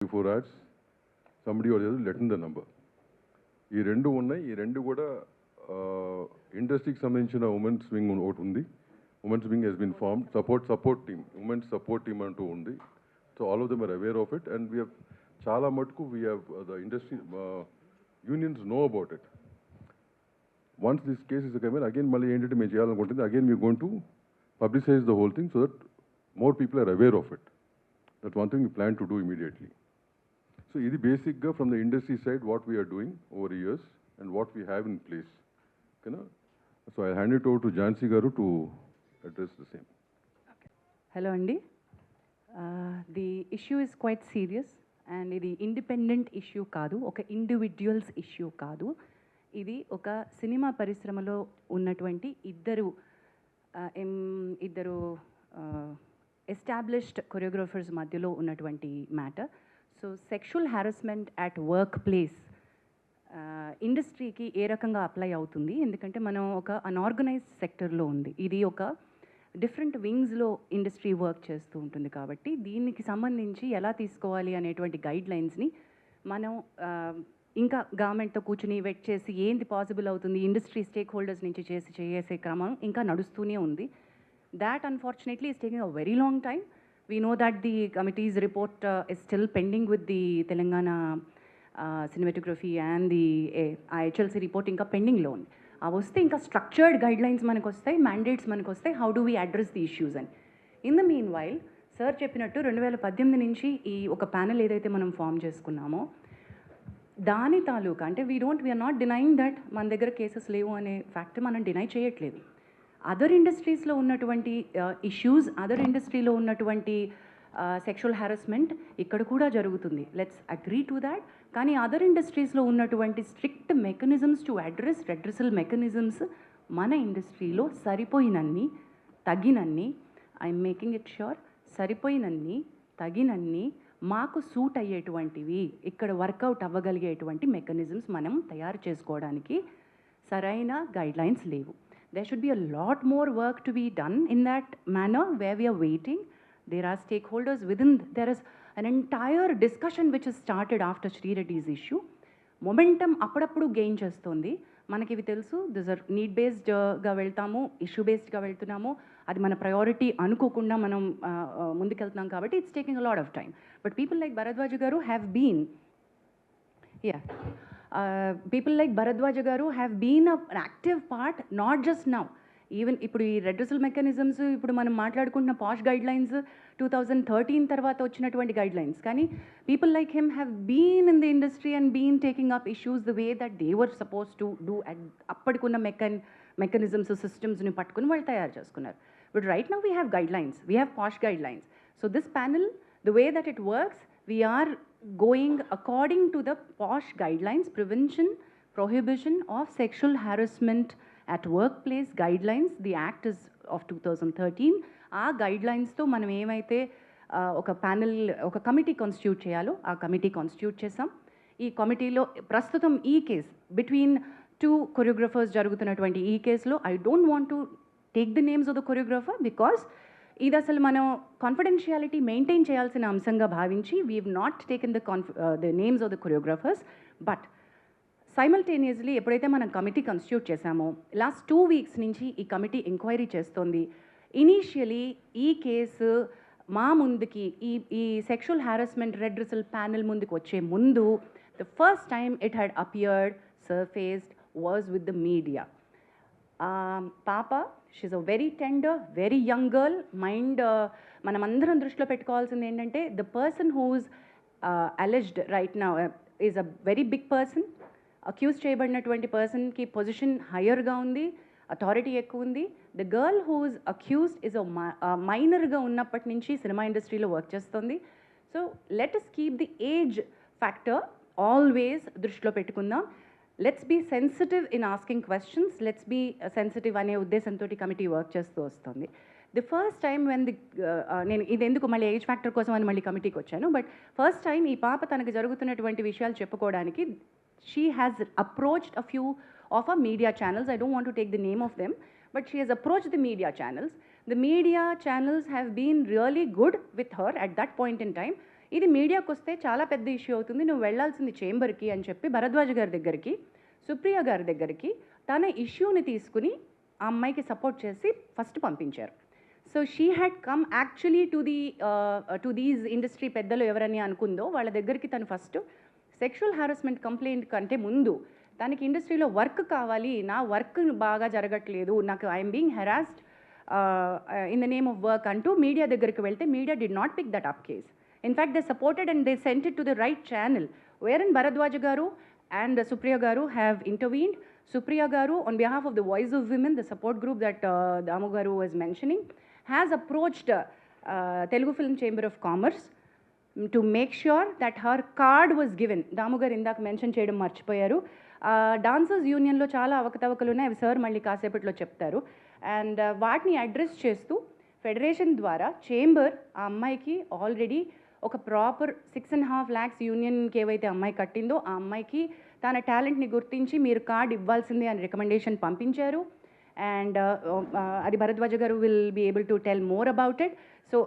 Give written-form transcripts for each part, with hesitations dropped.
before ads, somebody or the other letting the number. ఈ రెండు ఉన్నాయి. ఈ రెండు కూడా ఇండస్ట్రీకి సంబంధించిన ఉమెన్స్ వింగ్ ఒకటి ఉంది. Women's wing has been formed. Support team, women's support team అంటూ ఉంది. So all of them are aware of it and we have చాలా మటుకు we have the industry unions know about it. Once this case is coming again మళ్ళీ ఏంటంటే మేము చేయాలనుకుంటుంది again we going to publicize the whole thing so that more people are aware of it. That's one thing we plan to do immediately. So this is basically from the industry side what we are doing over the years and what we have in place. Okay, na? So I hand it over to Jansi Garu to address the same. Okay. Hello Andy. The issue is quite serious and ఇది independent issue కాదు, ఒక individuals issue కాదు. ఇది ఒక cinema పరిశ్రమలో ఉన్నటువంటి ఇద్దరు established choreographers మధ్యలో ఉన్నటువంటి matter. So sexual harassment at work place ఇండస్ట్రీకి ఏ రకంగా అప్లై అవుతుంది, ఎందుకంటే మనం ఒక అన్ఆర్గనైజ్డ్ సెక్టర్లో ఉంది, ఇది ఒక డిఫరెంట్ వింగ్స్లో ఇండస్ట్రీ వర్క్ చేస్తూ ఉంటుంది. కాబట్టి దీనికి సంబంధించి ఎలా తీసుకోవాలి అనేటువంటి గైడ్ లైన్స్ని మనం ఇంకా గవర్నమెంట్తో కూర్చుని వెట్ చేసి ఏంది పాసిబుల్ అవుతుంది ఇండస్ట్రీ స్టేక్ హోల్డర్స్ నుంచి చేసే క్రమం ఇంకా నడుస్తూనే ఉంది. That unfortunately is taking a very long time. We know that the committees report is still pending with the Telangana cinematography and the HLC report ఇంకా పెండింగ్లో ఉంది. అవి వస్తే ఇంకా స్ట్రక్చర్డ్ గైడ్ లైన్స్ మనకు వస్తాయి, మ్యాండేట్స్ మనకు వస్తాయి, how do we address the issues అని. In the meanwhile sir చెప్పినట్టు 2018 నుంచి ఈ ఒక ప్యానెల్ ఏదైతే మనం ఫామ్ చేసుకున్నామో దాని తాలూకా అంటే వీఆర్ నాట్ డినైయింగ్ దట్ మన దగ్గర కేసెస్ లేవు అనే ఫ్యాక్ట్ మనం డినై చేయట్లేదు. అదర్ ఇండస్ట్రీస్లో ఉన్నటువంటి ఇష్యూస్, అదర్ ఇండస్ట్రీలో ఉన్నటువంటి సెక్షువల్ హారాస్మెంట్ ఇక్కడ కూడా జరుగుతుంది. Let's agree to that. కానీ అదర్ ఇండస్ట్రీస్లో ఉన్నటువంటి strict mechanisms to address redressal mechanisms మన ఇండస్ట్రీలో సరిపోయినన్ని తగినన్ని, ఐఎమ్ మేకింగ్ ఇట్ ష్యూర్, సరిపోయినన్ని తగినన్ని మాకు సూట్ అయ్యేటువంటివి ఇక్కడ వర్కౌట్ అవ్వగలిగేటువంటి మెకానిజమ్స్ మనం తయారు చేసుకోవడానికి సరైన గైడ్లైన్స్ లేవు. there should be a lot more work to be done in that manner where we are waiting. There are stakeholders within, there is an entire discussion which has started after Sri Reddy's issue. Momentum అప్పుడప్పుడు gain చేస్తుంది. మనకి ఇవి తెలుసు, this are need బేస్డ్గా వెళ్తాము, issue బేస్డ్గా వెళ్తున్నాము, అది మన priority అనుకోకుండా మనం ముందుకెళ్తున్నాం కాబట్టి it's taking a lot of time. But people like Bharadwaj garu have been an active part, not just now, even ఇప్పుడు ఈ రెడ్రెసల్ మెకానిజమ్స్ ఇప్పుడు మనం మాట్లాడుకుంటున్న పాష్ గైడ్ లైన్స్ 2013 తర్వాత వచ్చినటువంటి గైడ్ లైన్స్. కానీ people like him have been in the industry and been taking up issues the way that they were supposed to do. అప్పటికున్న mechanisms సిస్టమ్స్ని పట్టుకుని వాళ్ళు తయారు చేసుకున్నారు. But right now we have guidelines, we have POSH guidelines. So this panel, the way that it works, we are going according to the POSH guidelines, prevention, prohibition of sexual harassment at workplace guidelines. The act is of 2013. ఆ గైడ్లైన్స్తో మనం ఏమైతే ఒక panel, ఒక committee constitute చేయాలో ఆ committee constitute చేసాం. ఈ కమిటీలో ప్రస్తుతం ఈ కేస్ బిట్వీన్ 2 కొరియోగ్రఫర్స్ జరుగుతున్నటువంటి ఈ కేసులో I don't want to take the names of the choreographer because ఇది అసలు మనం కాన్ఫిడెన్షియాలిటీ మెయింటైన్ చేయాల్సిన అంశంగా భావించి we have not taken the names of the choreographers. But simultaneously ఎప్పుడైతే మనం కమిటీ కాన్స్టిట్యూట్ చేశామో లాస్ట్ 2 weeks నుంచి ఈ కమిటీ ఎంక్వైరీ చేస్తోంది. ఇనీషియలీ ఈ కేసు మా ముందుకి ఈ సెక్షువల్ హారాస్మెంట్ రెడ్రెసల్ ప్యానెల్ ముందుకు వచ్చే ముందు the first time it had appeared, surfaced was with the media. పాప, she's a very tender, very young girl. Mind మనమందరం దృష్టిలో పెట్టుకోవాల్సింది ఏంటంటే the person who's alleged right now is a very big person. Accuse చేయబడినటువంటి పర్సన్కి position హయ్యర్గా ఉంది, authority ఎక్కువ ఉంది. The girl who's accused is మైనర్గా ఉన్నప్పటి నుంచి సినిమా ఇండస్ట్రీలో వర్క్ చేస్తుంది. So let us keep the age factor always దృష్టిలో పెట్టుకుందాం. Let's be sensitive in asking questions, let's be sensitive అనే ఉద్దేశంతో కమిటీ వర్క్ చేస్తూ వస్తుంది. ది ఫస్ట్ టైం వెన్ నేను ఇది ఎందుకు మళ్ళీ ఏజ్ ఫ్యాక్టర్ కోసం అని మళ్ళీ కమిటీకి వచ్చాను. బట్ ఫస్ట్ టైం ఈ పాప తనకు జరుగుతున్నటువంటి విషయాలు చెప్పుకోవడానికి she has approached a few of a media channels. I don't want to take the name of them, but she has approached the media channels. The media channels have been really good with her at that point in time. ఇది మీడియాకు వస్తే చాలా పెద్ద issue అవుతుంది, నువ్వు వెళ్ళాల్సింది చేంబర్కి అని చెప్పి భరద్వాజ్ గారి దగ్గరికి, సుప్రియ గారి దగ్గరికి తన ఇష్యూని తీసుకుని ఆ అమ్మాయికి సపోర్ట్ చేసి ఫస్ట్ పంపించారు. So she had come actually to these industry పెద్దలు ఎవరని అనుకుందో వాళ్ళ దగ్గరికి తను ఫస్ట్ సెక్షువల్ హారాస్మెంట్ కంప్లైంట్ కంటే ముందు తనకి ఇండస్ట్రీలో వర్క్ కావాలి, నా వర్క్ బాగా జరగట్లేదు, నాకు I'm being harassed in the name of work అంటూ మీడియా దగ్గరికి వెళ్తే media did not pick that up case. In fact they supported and they sent it to the right channel wherein Bharadwaj garu and Supriya garu have intervened. Supriya Garu, on behalf of the Voice of Women, the support group that Damu Garu was mentioning, has approached Telugu Film Chamber of Commerce to make sure that her card was given. Damu Garu indak mention cheyadam marchipoyaru. Dancers Union lo chaala avakatavakalu unnai, avi sir malli kaasepatlo cheptaru. And vaatni address chestu federation ద్వారా chamber ఆ అమ్మాయికి already ఒక proper 6.5 lakhs యూనియన్కి ఏవైతే అమ్మాయి కట్టిందో ఆ అమ్మాయికి తన టాలెంట్ని గుర్తించి మీరు కార్డ్ ఇవ్వాల్సిందే అని రికమెండేషన్ పంపించారు. అండ్ అది Bharadwaj garu will be able to tell more about it. So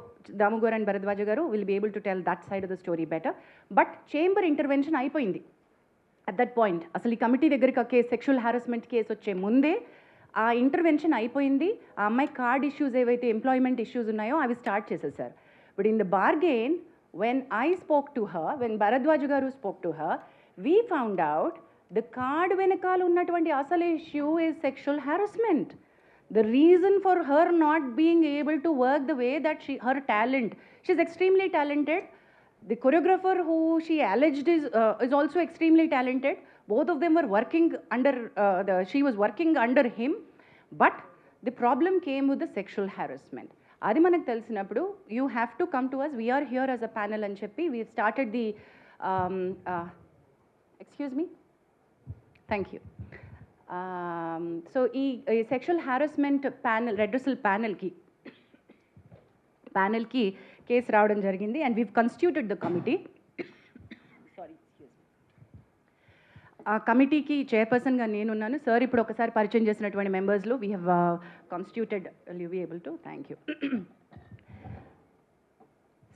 Damu garu and Bharadwaj garu will be able to tell that side of the story better. But chamber intervention అయిపోయింది అట్ దట్ పాయింట్. అసలు ఈ కమిటీ దగ్గరికి ఆ case, sexual harassment case వచ్చే ముందే ఆ intervention అయిపోయింది. ఆ అమ్మాయి కార్డ్ ఇష్యూస్ ఏవైతే ఎంప్లాయ్మెంట్ ఇష్యూస్ ఉన్నాయో అవి స్టార్ట్ చేసేసారు. But in the bargain when I spoke to her, when Bharadwaj Garu spoke to her, we found out the card వెనకాల ఉన్నటువంటి అసలు issue is sexual harassment. The reason for her not being able to work the way that her talent, she's extremely talented. The choreographer who she alleged is also extremely talented. Both of them were working under, she was working under him, but the problem came with the sexual harassment. అది మనకు తెలిసినప్పుడు you have to come to us, we're here as a panel అని చెప్పి we started the excuse me, thank you. So ఈ sexual harassment panel, redressal ప్యానల్కి case రావడం జరిగింది. And we've constituted the committee. Sorry, ఆ కమిటీకి చైర్పర్సన్గా నేనున్నాను. సార్ ఇప్పుడు ఒకసారి పరిచయం చేసినటువంటి మెంబర్స్లో we have constituted, you be able to, thank you.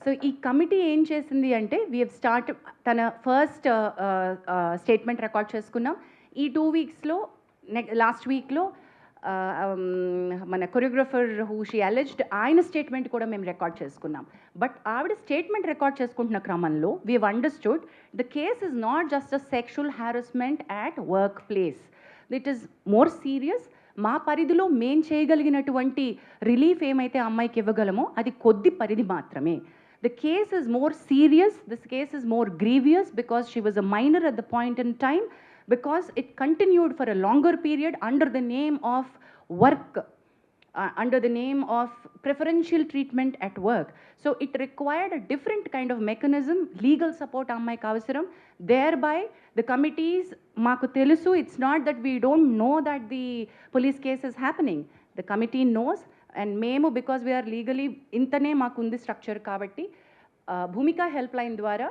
So ఈ కమిటీ ఏం చేసింది అంటే వీ హ్యావ్ స్టార్ట్, తన ఫస్ట్ స్టేట్మెంట్ రికార్డ్ చేసుకున్నాం. ఈ 2 weeksలో లాస్ట్ వీక్లో మన కొరియోగ్రఫర్ హూ షీ అలెజ్డ్ ఆయన స్టేట్మెంట్ కూడా మేము రికార్డ్ చేసుకున్నాం. బట్ ఆవిడ స్టేట్మెంట్ రికార్డ్ చేసుకుంటున్న క్రమంలో we have understood the case is not just a sexual harassment at work place, it is more serious. మా పరిధిలో మేం చేయగలిగినటువంటి రిలీఫ్ ఏమైతే అమ్మాయికి ఇవ్వగలమో అది కొద్ది పరిధి మాత్రమే. The case is more serious, this case is more grievous because she was a minor at the point in time, because it continued for a longer period under the name of work, under the name of preferential treatment at work. So it required a different kind of mechanism, legal support ammayiki avasaram. Thereby the committees, maaku telusu, it's not that we don't know that the police case is happening. The committee knows, and మేము because we are legally ఇంతనే మాకు ఉంది structure కాబట్టి భూమిక help line ద్వారా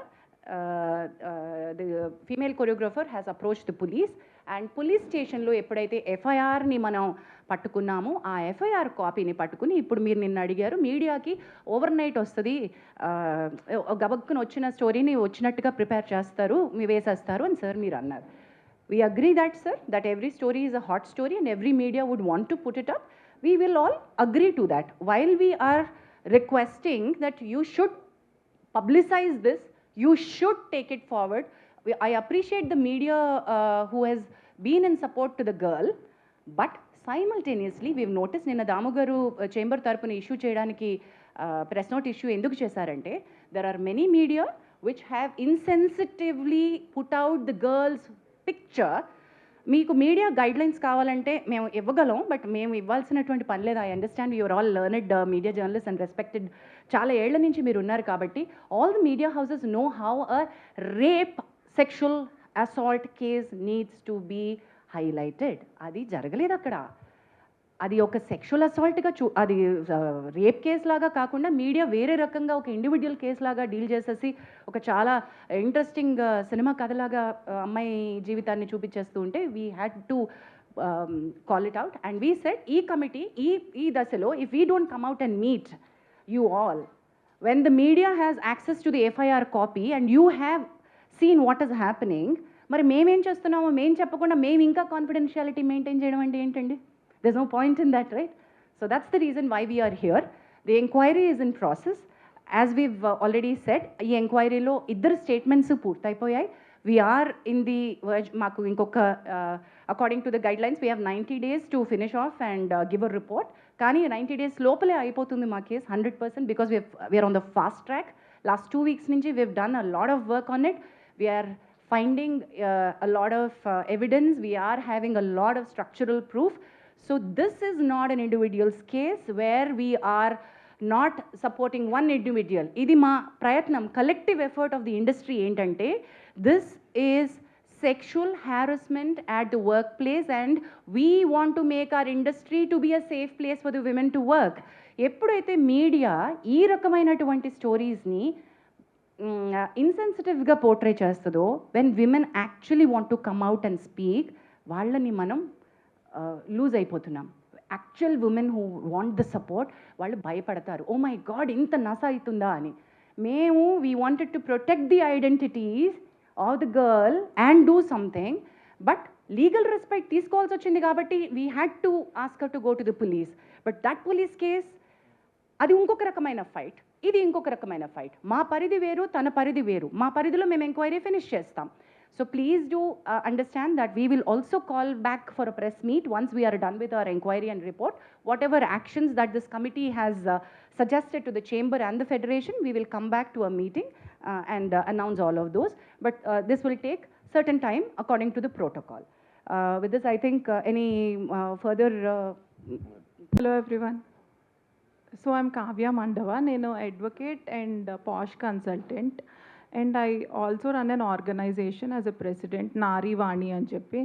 the female choreographer has approach the police. And police స్టేషన్లో ఎప్పుడైతే ఎఫ్ఐఆర్ని మనం పట్టుకున్నామో ఆ ఎఫ్ఐఆర్ కాపీని పట్టుకుని ఇప్పుడు మీరు నిన్న అడిగారు మీడియాకి ఓవర్ నైట్ వస్తుంది, గబక్కున వచ్చిన స్టోరీని వచ్చినట్టుగా ప్రిపేర్ చేస్తారు, మీ వేసేస్తారు అని సార్ మీరు అన్నారు. We agree that, sir, that every story is a hot story and every media would want to put it up. We will all agree to that. While we are requesting that you should publicize this, you should take it forward. I appreciate the media who has been in support to the girl, but simultaneously we've noticed నిన్న దాము గారు chamber తరపున issue చేయడానికి press note issue ఎందుకు చేశారంటే there are many media which have insensitively put out the girl's picture. మీకు media guidelines కావాలంటే మేము ఇవ్వగలం, బట్ మేము ఇవ్వాల్సినటువంటి పని లేదు. I understand you're all learned media journalist and respected, చాలా ఏళ్ల నుంచి మీరు ఉన్నారు కాబట్టి all the media houses know how a rape sexual assault case needs to be highlighted. అది జరగలేదు అక్కడ. అది ఒక సెక్షువల్ అసాల్ట్గా అది రేప్ కేసు లాగా కాకుండా మీడియా వేరే రకంగా ఒక ఇండివిజువల్ కేసు లాగా డీల్ చేసేసి ఒక చాలా ఇంట్రెస్టింగ్ సినిమా కథలాగా అమ్మాయి జీవితాన్ని చూపించేస్తూ ఉంటే we had to call it out. And we said ఈ కమిటీ ఈ దశలో if we don't come out and meet you all, when the media has access to the FIR copy and you have seen what is happening, మరి మేమేం చేస్తున్నామో మేము చెప్పకుండా మేము ఇంకా కాన్ఫిడెన్షియాలిటీ మెయింటైన్ చేయడం అంటే ఏంటండి? there's no point in that, right? So that's the reason why we are here. The inquiry is in process. As we've already said, ఈ ఎంక్వైరీలో ఇద్దరు statements పూర్తయిపోయాయి. We are in the verge, మాకు ఇంకొక according to the guidelines we have 90 days to finish off and give a report. కానీ 90 days లోపలే అయిపోతుంది మా case 100% because we are on the fast track. Last 2 weeks నుంచి we've done a lot of work on it. We are finding a lot of evidence. We are having a lot of structural proof. So this is not an individual's case where we are not supporting one individual. Idi ma prayatnam, collective effort of the industry entante, this is sexual harassment at the workplace and we want to make our industry to be a safe place for the women to work. ఎప్పుడైతే media ఈ రకమైనటువంటి స్టోరీస్ని ఇన్సెన్సిటివ్గా portray చేస్తుందో, when women actually want to come out and speak, వాళ్ళని మనం loose అయిపోతున్నాం. Actual women who want the support వాళ్ళు భయపడతారు, oh my God ఇంత నస అవుతుందా అని. మేము we wanted to protect the identities of the girl and do something, but legal respect తీసుకోవాల్సి వచ్చింది కాబట్టి we had to ask her to go to the police. But that police case అది ఇంకొక రకమైన ఫైట్, ఇది ఇంకొక రకమైన ఫైట్. మా పరిధి వేరు, తన పరిధి వేరు. మా పరిధిలో మేము ఎంక్వైరీ ఫినిష్ చేస్తాం. So please do understand that we will also call back for a press meet once we are done with our inquiry and report. Whatever actions that this committee has suggested to the chamber and the federation, we will come back to a meeting and announce all of those. But this will take certain time according to the protocol. With this, I think any further... Hello everyone. So I'm Kavya Mandava. Nenu advocate and posh consultant. And I also run an organization as a president, Nari Vani and Cheppi.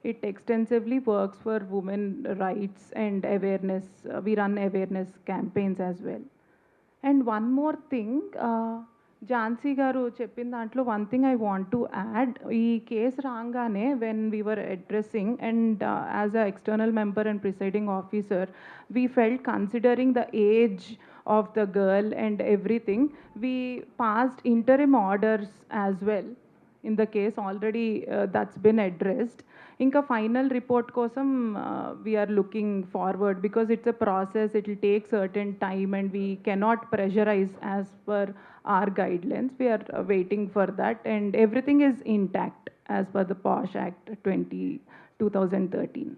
It extensively works for women rights and awareness. We run awareness campaigns as well. And one more thing, Jansi garu cheppin dantlo one thing I want to add. Ee case rangane when we were addressing and as an external member and presiding officer, we felt considering the age of the girl and everything, we passed interim orders as well. In the case already that's been addressed. Inka final report kosam we are looking forward because it's a process, it will take certain time and we cannot pressurize as per our guidelines. We are waiting for that and everything is intact as per the POSH Act 2013.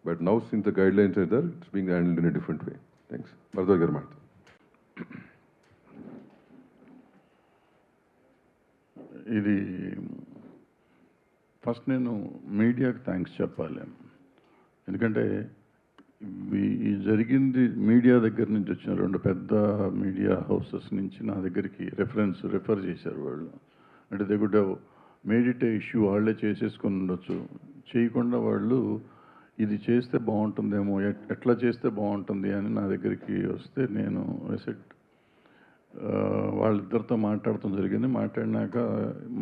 But now since the guidelines are there, it's being handled in a different way. Thanks. Bharadwaj garu maatadu. ఇది first నేను మీడియాకి thanks చెప్పాలి. ఎందుకంటే ఈ జరిగింది media దగ్గర నుంచి వచ్చిన 2 పెద్ద మీడియా హౌసెస్ నుంచి నా దగ్గరికి రెఫర్ చేశారు వాళ్ళు. అంటే they good have made it A issue, వాళ్ళే చేసేసుకొని ఉండొచ్చు. చేయకుండా వాళ్ళు ఇది చేస్తే బాగుంటుందేమో, ఎట్లా చేస్తే బాగుంటుంది అని నా దగ్గరికి వస్తే నేను వాళ్ళిద్దరితో మాట్లాడటం జరిగింది. మాట్లాడినాక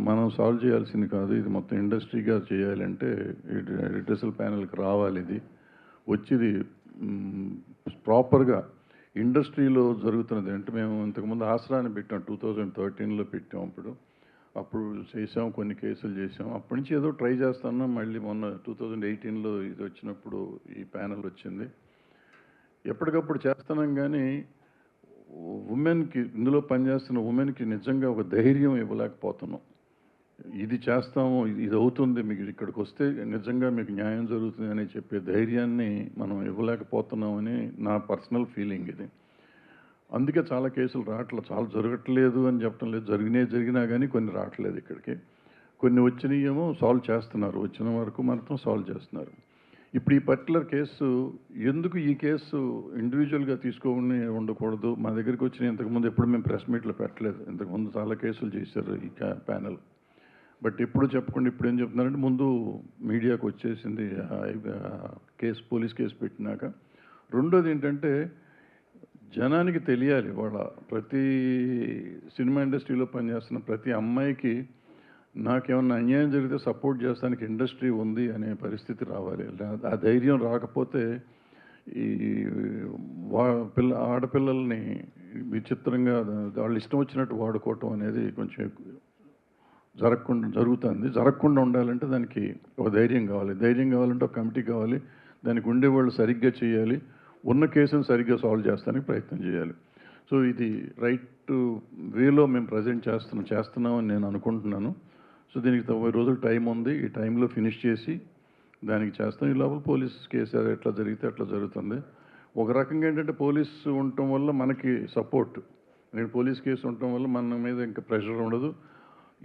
మనం సాల్వ్ చేయాల్సింది కాదు, ఇది మొత్తం ఇండస్ట్రీగా చేయాలంటే రిడ్రెసల్ ప్యానెల్కి రావాలి. ఇది వచ్చింది ప్రాపర్గా ఇండస్ట్రీలో జరుగుతున్నది. అంటే మేము ఇంతకుముందు ఆసరాన్ని పెట్టాం, 2013లో పెట్టాం. అప్పుడు చేసాం, కొన్ని కేసులు చేసాం. అప్పటి నుంచి ఏదో ట్రై చేస్తున్నాం. మళ్ళీ మొన్న 2018లో ఇది వచ్చినప్పుడు ఈ ప్యానెల్ వచ్చింది. ఎప్పటికప్పుడు చేస్తున్నాం. కానీ ఉమెన్కి, ఇందులో పనిచేస్తున్న ఉమెన్కి నిజంగా ఒక ధైర్యం ఇవ్వలేకపోతున్నాం. ఇది చేస్తాము, ఇది అవుతుంది, మీకు ఇక్కడికి వస్తే నిజంగా మీకు న్యాయం జరుగుతుంది అని చెప్పే ధైర్యాన్ని మనం ఇవ్వలేకపోతున్నామని నా పర్సనల్ ఫీలింగ్ ఇది. అందుకే చాలా కేసులు రావట్లేదు, చాలా జరగట్లేదు అని చెప్పడం లేదు. జరిగినా కానీ కొన్ని రావట్లేదు ఇక్కడికి. కొన్ని వచ్చినాయేమో సాల్వ్ చేస్తున్నారు, వచ్చిన వరకు మాత్రం సాల్వ్ చేస్తున్నారు. ఇప్పుడు ఈ పర్టికులర్ కేసు ఎందుకు ఈ కేసు ఇండివిజువల్గా తీసుకోని ఉండకూడదు? మా దగ్గరికి వచ్చిన ఇంతకుముందు ఎప్పుడు మేము ప్రెస్ మీట్లో పెట్టలేదు. ఇంతకుముందు చాలా కేసులు చేశారు ఈ ప్యానెల్. బట్ ఎప్పుడు చెప్పకుండా ఇప్పుడు ఏం చెప్తున్నారంటే ముందు మీడియాకు వచ్చేసింది కేసు, పోలీస్ కేసు పెట్టినాక. రెండోది ఏంటంటే జనానికి తెలియాలి, వాళ్ళ ప్రతి సినిమా ఇండస్ట్రీలో పనిచేస్తున్న ప్రతి అమ్మాయికి నాకేమన్నా అన్యాయం జరిగితే సపోర్ట్ చేస్తానికి ఇండస్ట్రీ ఉంది అనే పరిస్థితి రావాలి. ఆ ధైర్యం రాకపోతే ఈ ఆడపిల్లల్ని విచిత్రంగా వాళ్ళు ఇష్టం వచ్చినట్టు వాడుకోవటం అనేది కొంచెం జరగకుండా ఉండాలంటే దానికి ఒక ధైర్యం కావాలి. ధైర్యం కావాలంటే ఒక కమిటీ కావాలి. దానికి ఉండేవాళ్ళు సరిగ్గా చేయాలి. ఉన్న కేసును సరిగ్గా సాల్వ్ చేస్తానికి ప్రయత్నం చేయాలి. సో ఇది రైట్ వేలో మేము ప్రజెంట్ చేస్తున్నామని నేను అనుకుంటున్నాను. సో దీనికి 90 రోజులు టైం ఉంది. ఈ టైంలో ఫినిష్ చేసి దానికి చేస్తాం. ఈ లోపల పోలీస్ కేసు ఎట్లా జరిగితే అట్లా జరుగుతుంది. ఒక రకంగా ఏంటంటే పోలీసు ఉండటం వల్ల మనకి సపోర్ట్, పోలీస్ కేసు ఉండటం వల్ల మన మీద ఇంకా ప్రెషర్ ఉండదు.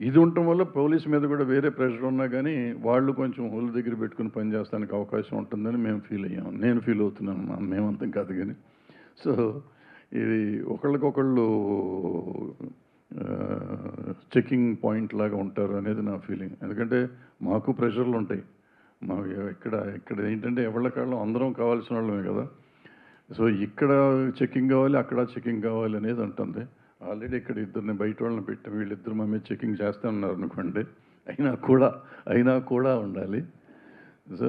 ఇది ఉండటం వల్ల పోలీస్ మీద కూడా వేరే ప్రెషర్ ఉన్నా కానీ వాళ్ళు కొంచెం హోల్ దగ్గర పెట్టుకుని పనిచేస్తానికి అవకాశం ఉంటుందని మేము ఫీల్ అయ్యాము. నేను ఫీల్ అవుతున్నాను, మేమంతం కాదు కానీ. సో ఇది ఒకళ్ళకొకళ్ళు చెకింగ్ పాయింట్ లాగా ఉంటారు అనేది నా ఫీలింగ్. ఎందుకంటే మాకు ప్రెషర్లు ఉంటాయి. మాకు ఇక్కడ ఏంటంటే ఎవళ్ళకాళ్ళం అందరం కావాల్సిన వాళ్ళమే కదా. సో ఇక్కడ చెకింగ్ కావాలి, అక్కడ చెకింగ్ కావాలి అనేది ఉంటుంది. ఆల్రెడీ ఇక్కడ ఇద్దరిని బయట వాళ్ళని పెట్టి వీళ్ళిద్దరు మా మీద చెకింగ్ చేస్తూ ఉన్నారు అనుకోండి. అయినా కూడా ఉండాలి. సో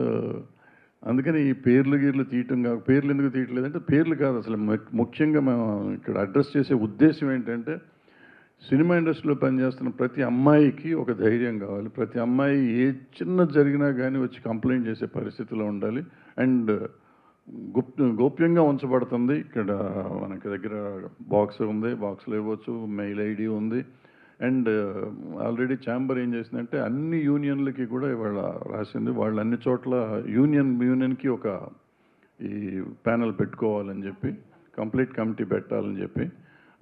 అందుకని ఈ పేర్లు తీయటం పేర్లు ఎందుకు తీయట్లేదంటే పేర్లు కాదు అసలు. ముఖ్యంగా మేము ఇక్కడ అడ్రస్ చేసే ఉద్దేశం ఏంటంటే సినిమా ఇండస్ట్రీలో పనిచేస్తున్న ప్రతి అమ్మాయికి ఒక ధైర్యం కావాలి. ప్రతి అమ్మాయి ఏ చిన్న జరిగినా కానీ వచ్చి కంప్లైంట్ చేసే పరిస్థితిలో ఉండాలి. అండ్ గోప్యంగా ఉంచబడుతుంది. ఇక్కడ మనకి దగ్గర బాక్స్ ఉంది, బాక్స్లో ఇవ్వచ్చు, మెయిల్ ఐడి ఉంది. అండ్ ఆల్రెడీ ఏం చేసిందంటే అన్ని యూనియన్లకి కూడా ఇవాళ రాసింది. వాళ్ళు అన్ని చోట్ల యూనియన్కి ఒక ఈ ప్యానెల్ పెట్టుకోవాలని చెప్పి, కంప్లీట్ కమిటీ పెట్టాలని చెప్పి,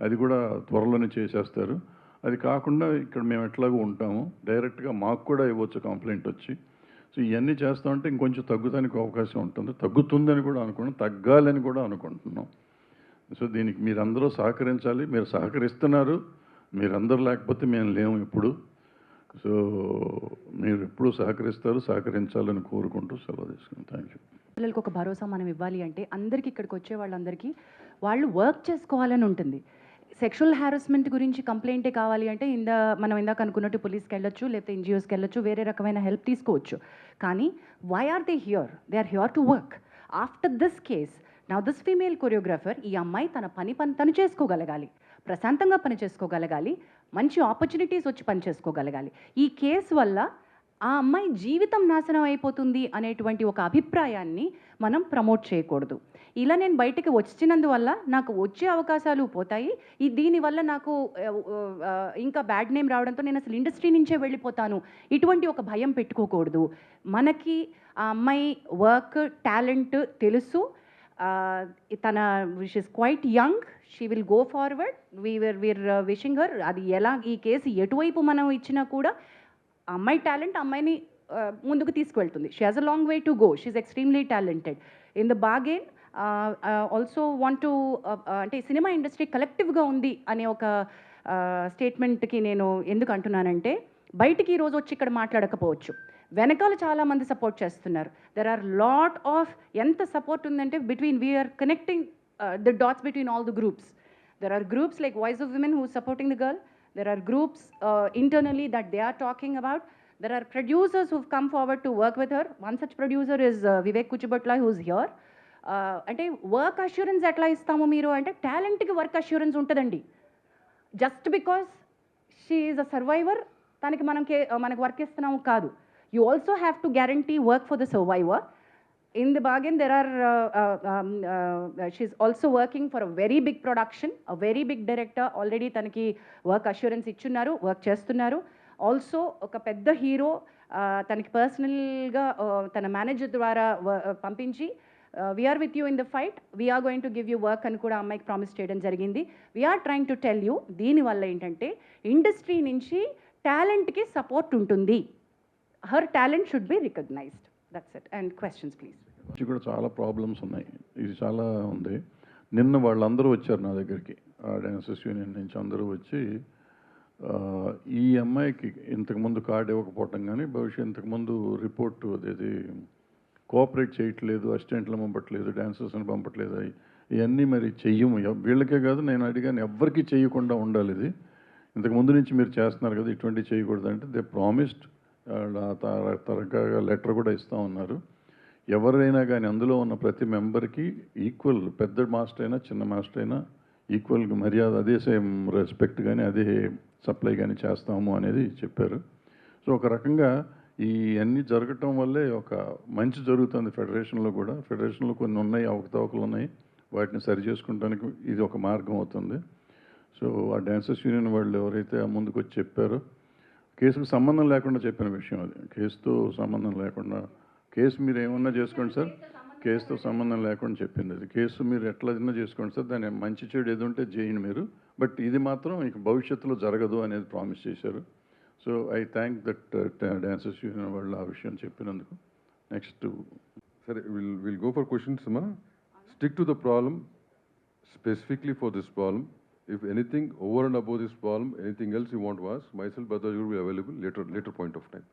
అది కూడా త్వరలోనే చేసేస్తారు. అది కాకుండా ఇక్కడ మేము ఎట్లాగో ఉంటాము, డైరెక్ట్గా మాకు కూడా ఇవ్వచ్చు కంప్లైంట్ వచ్చి. సో ఇవన్నీ చేస్తామంటే ఇంకొంచెం తగ్గుతానికి అవకాశం ఉంటుంది. తగ్గుతుందని కూడా అనుకున్నాం, తగ్గాలని కూడా అనుకుంటున్నాం. సో దీనికి మీరందరూ సహకరించాలి. మీరు సహకరిస్తున్నారు. మీరందరూ లేకపోతే మేము లేము ఇప్పుడు. సో మీరు ఎప్పుడూ సహకరించాలని కోరుకుంటూ సెలవు తీసుకున్నాం. Thank you. పిల్లలకు ఒక భరోసా మనం ఇవ్వాలి అంటే అందరికీ ఇక్కడికి వచ్చే వాళ్ళందరికీ వాళ్ళు వర్క్ చేసుకోవాలని ఉంటుంది. సెక్షువల్ హారాస్మెంట్ గురించి కంప్లైంటే కావాలి అంటే మనం ఇందాక అనుకున్నట్టు పోలీస్కి వెళ్ళొచ్చు, లేకపోతే ఎన్జిఓస్కి వెళ్ళొచ్చు, వేరే రకమైన హెల్ప్ తీసుకోవచ్చు. కానీ why are they here? They are here to work. After this case now this female choreographer, ఈ అమ్మాయి తన పని తను చేసుకోగలగాలి, ప్రశాంతంగా పని చేసుకోగలగాలి, మంచి ఆపర్చునిటీస్ వచ్చి పని చేసుకోగలగాలి. ఈ కేసు వల్ల ఆ అమ్మాయి జీవితం నాశనం అయిపోతుంది అనేటువంటి ఒక అభిప్రాయాన్ని మనం ప్రమోట్ చేయకూడదు. ఇలా నేను బయటికి వచ్చినందువల్ల నాకు వచ్చే అవకాశాలు పోతాయి, దీనివల్ల నాకు ఇంకా బ్యాడ్ నేమ్ రావడంతో నేను అసలు ఇండస్ట్రీ నుంచే వెళ్ళిపోతాను, ఇటువంటి ఒక భయం పెట్టుకోకూడదు. మనకి ఆ అమ్మాయి వర్క్ టాలెంట్ తెలుసు. తన wish is quite young, she will go forward. We're wishing her. అది ఎలా ఈ కేసు ఎటువైపు మనం ఇచ్చినా కూడా అమ్మాయి టాలెంట్ అమ్మాయిని ముందుకు తీసుకువెళ్తుంది. She has a long way to go. She is extremely talented. In the bargain also want to అంటే సినిమా ఇండస్ట్రీ కలెక్టివ్గా ఉంది అనే ఒక స్టేట్మెంట్కి నేను ఎందుకు అంటున్నానంటే, బయటికి ఈరోజు వచ్చి ఇక్కడ మాట్లాడకపోవచ్చు, వెనకాల చాలామంది సపోర్ట్ చేస్తున్నారు. దెర్ ఆర్ లాట్ ఆఫ్ ఎంత సపోర్ట్ ఉందంటే we're connecting the dots between all the groups. There are groups like Voice of Women who is supporting the girl. There are groups internally that they are talking about. There are producers who've come forward to work with her. One such producer is Vivek Kuchibutla, who's here. అంటే work assurance ఎట్లా ఇస్తాము మీరు అంటే, టాలెంట్కి work assurance ఉంటుందండి. Just because she is a survivor తనకి మనకు work ఇస్తున్నాము కాదు. You also have to guarantee work for the survivor. In the bargain, there are, she's also working for a very big production, a very big director. Already tanaki work assurance ichunnaru, work chestunnaru. Also, oka pedda hero, tanaki personal ga, tana manager dwara pampinchi, we are with you in the fight. We are going to give you work అని కూడా అమ్మాయికి promise చేయడం జరిగింది. We are trying to tell you, దీనివల్ల ఏంటంటే industry నుంచి టాలెంట్కి support ఉంటుంది. Her talent should be recognized. That's it. And questions, please. కూడా చాలా ప్రాబ్లమ్స్ ఉన్నాయి. ఇది చాలా ఉంది. నిన్న వాళ్ళందరూ వచ్చారు నా దగ్గరికి, డాన్సర్స్ యూనియన్ నుంచి అందరూ వచ్చి, ఈ అమ్మాయికి ఇంతకుముందు కార్డు ఇవ్వకపోవటం కానీ, భవిష్యత్ ఇంతకుముందు రిపోర్టు అదేది కోఆపరేట్ చేయట్లేదు, అసిస్టెంట్లు పంపట్లేదు, డాన్సర్స్ని పంపట్లేదు, ఇవన్నీ మరి చెయ్యము. వీళ్ళకే కాదు, నేను అడిగాను, ఎవ్వరికీ చేయకుండా ఉండాలి. ఇది ఇంతకుముందు నుంచి మీరు చేస్తున్నారు కదా, ఇటువంటివి చేయకూడదు అంటే దే ప్రామిస్డ్. తరగా లెటర్ కూడా ఇస్తూ ఉన్నారు. ఎవరైనా కానీ అందులో ఉన్న ప్రతి మెంబర్కి ఈక్వల్, పెద్ద మాస్టర్ అయినా చిన్న మాస్టర్ అయినా ఈక్వల్గా మర్యాద, అదే సేమ్ రెస్పెక్ట్ కానీ అదే సప్లై కానీ చేస్తాము అనేది చెప్పారు. సో ఒక రకంగా ఈ అన్నీ జరగటం వల్లే ఒక మంచి జరుగుతుంది ఫెడరేషన్లో కూడా. ఫెడరేషన్లో కొన్ని ఉన్నాయి, అవకతవకలు ఉన్నాయి, వాటిని సరి చేసుకోవడానికి ఇది ఒక మార్గం అవుతుంది. సో ఆ డాన్సర్స్ యూనియన్ వాళ్ళు ఎవరైతే ముందుకు వచ్చి చెప్పారో, కేసుకు సంబంధం లేకుండా చెప్పిన విషయం అది, కేసుతో సంబంధం లేకుండా, కేసు మీరు ఏమన్నా చేసుకోండి సార్, కేసుతో సంబంధం లేకుండా చెప్పింది అది. కేసు మీరు ఎట్లైనా చేసుకోండి సార్, దాని మంచి చెడు ఏది ఉంటే చేయండి మీరు, బట్ ఇది మాత్రం ఇక భవిష్యత్తులో జరగదు అనేది ప్రామిస్ చేశారు. So I thank that dancers union వాళ్ళు ఆ విషయం చెప్పినందుకు. నెక్స్ట్ సరే, విల్ గో ఫర్ క్వశ్చన్స్ అమ్మా. Stick to the problem, specifically for this problem. If anything over and above this problem, anything else you want to ask, myself, Bhadraj will be available later point of time.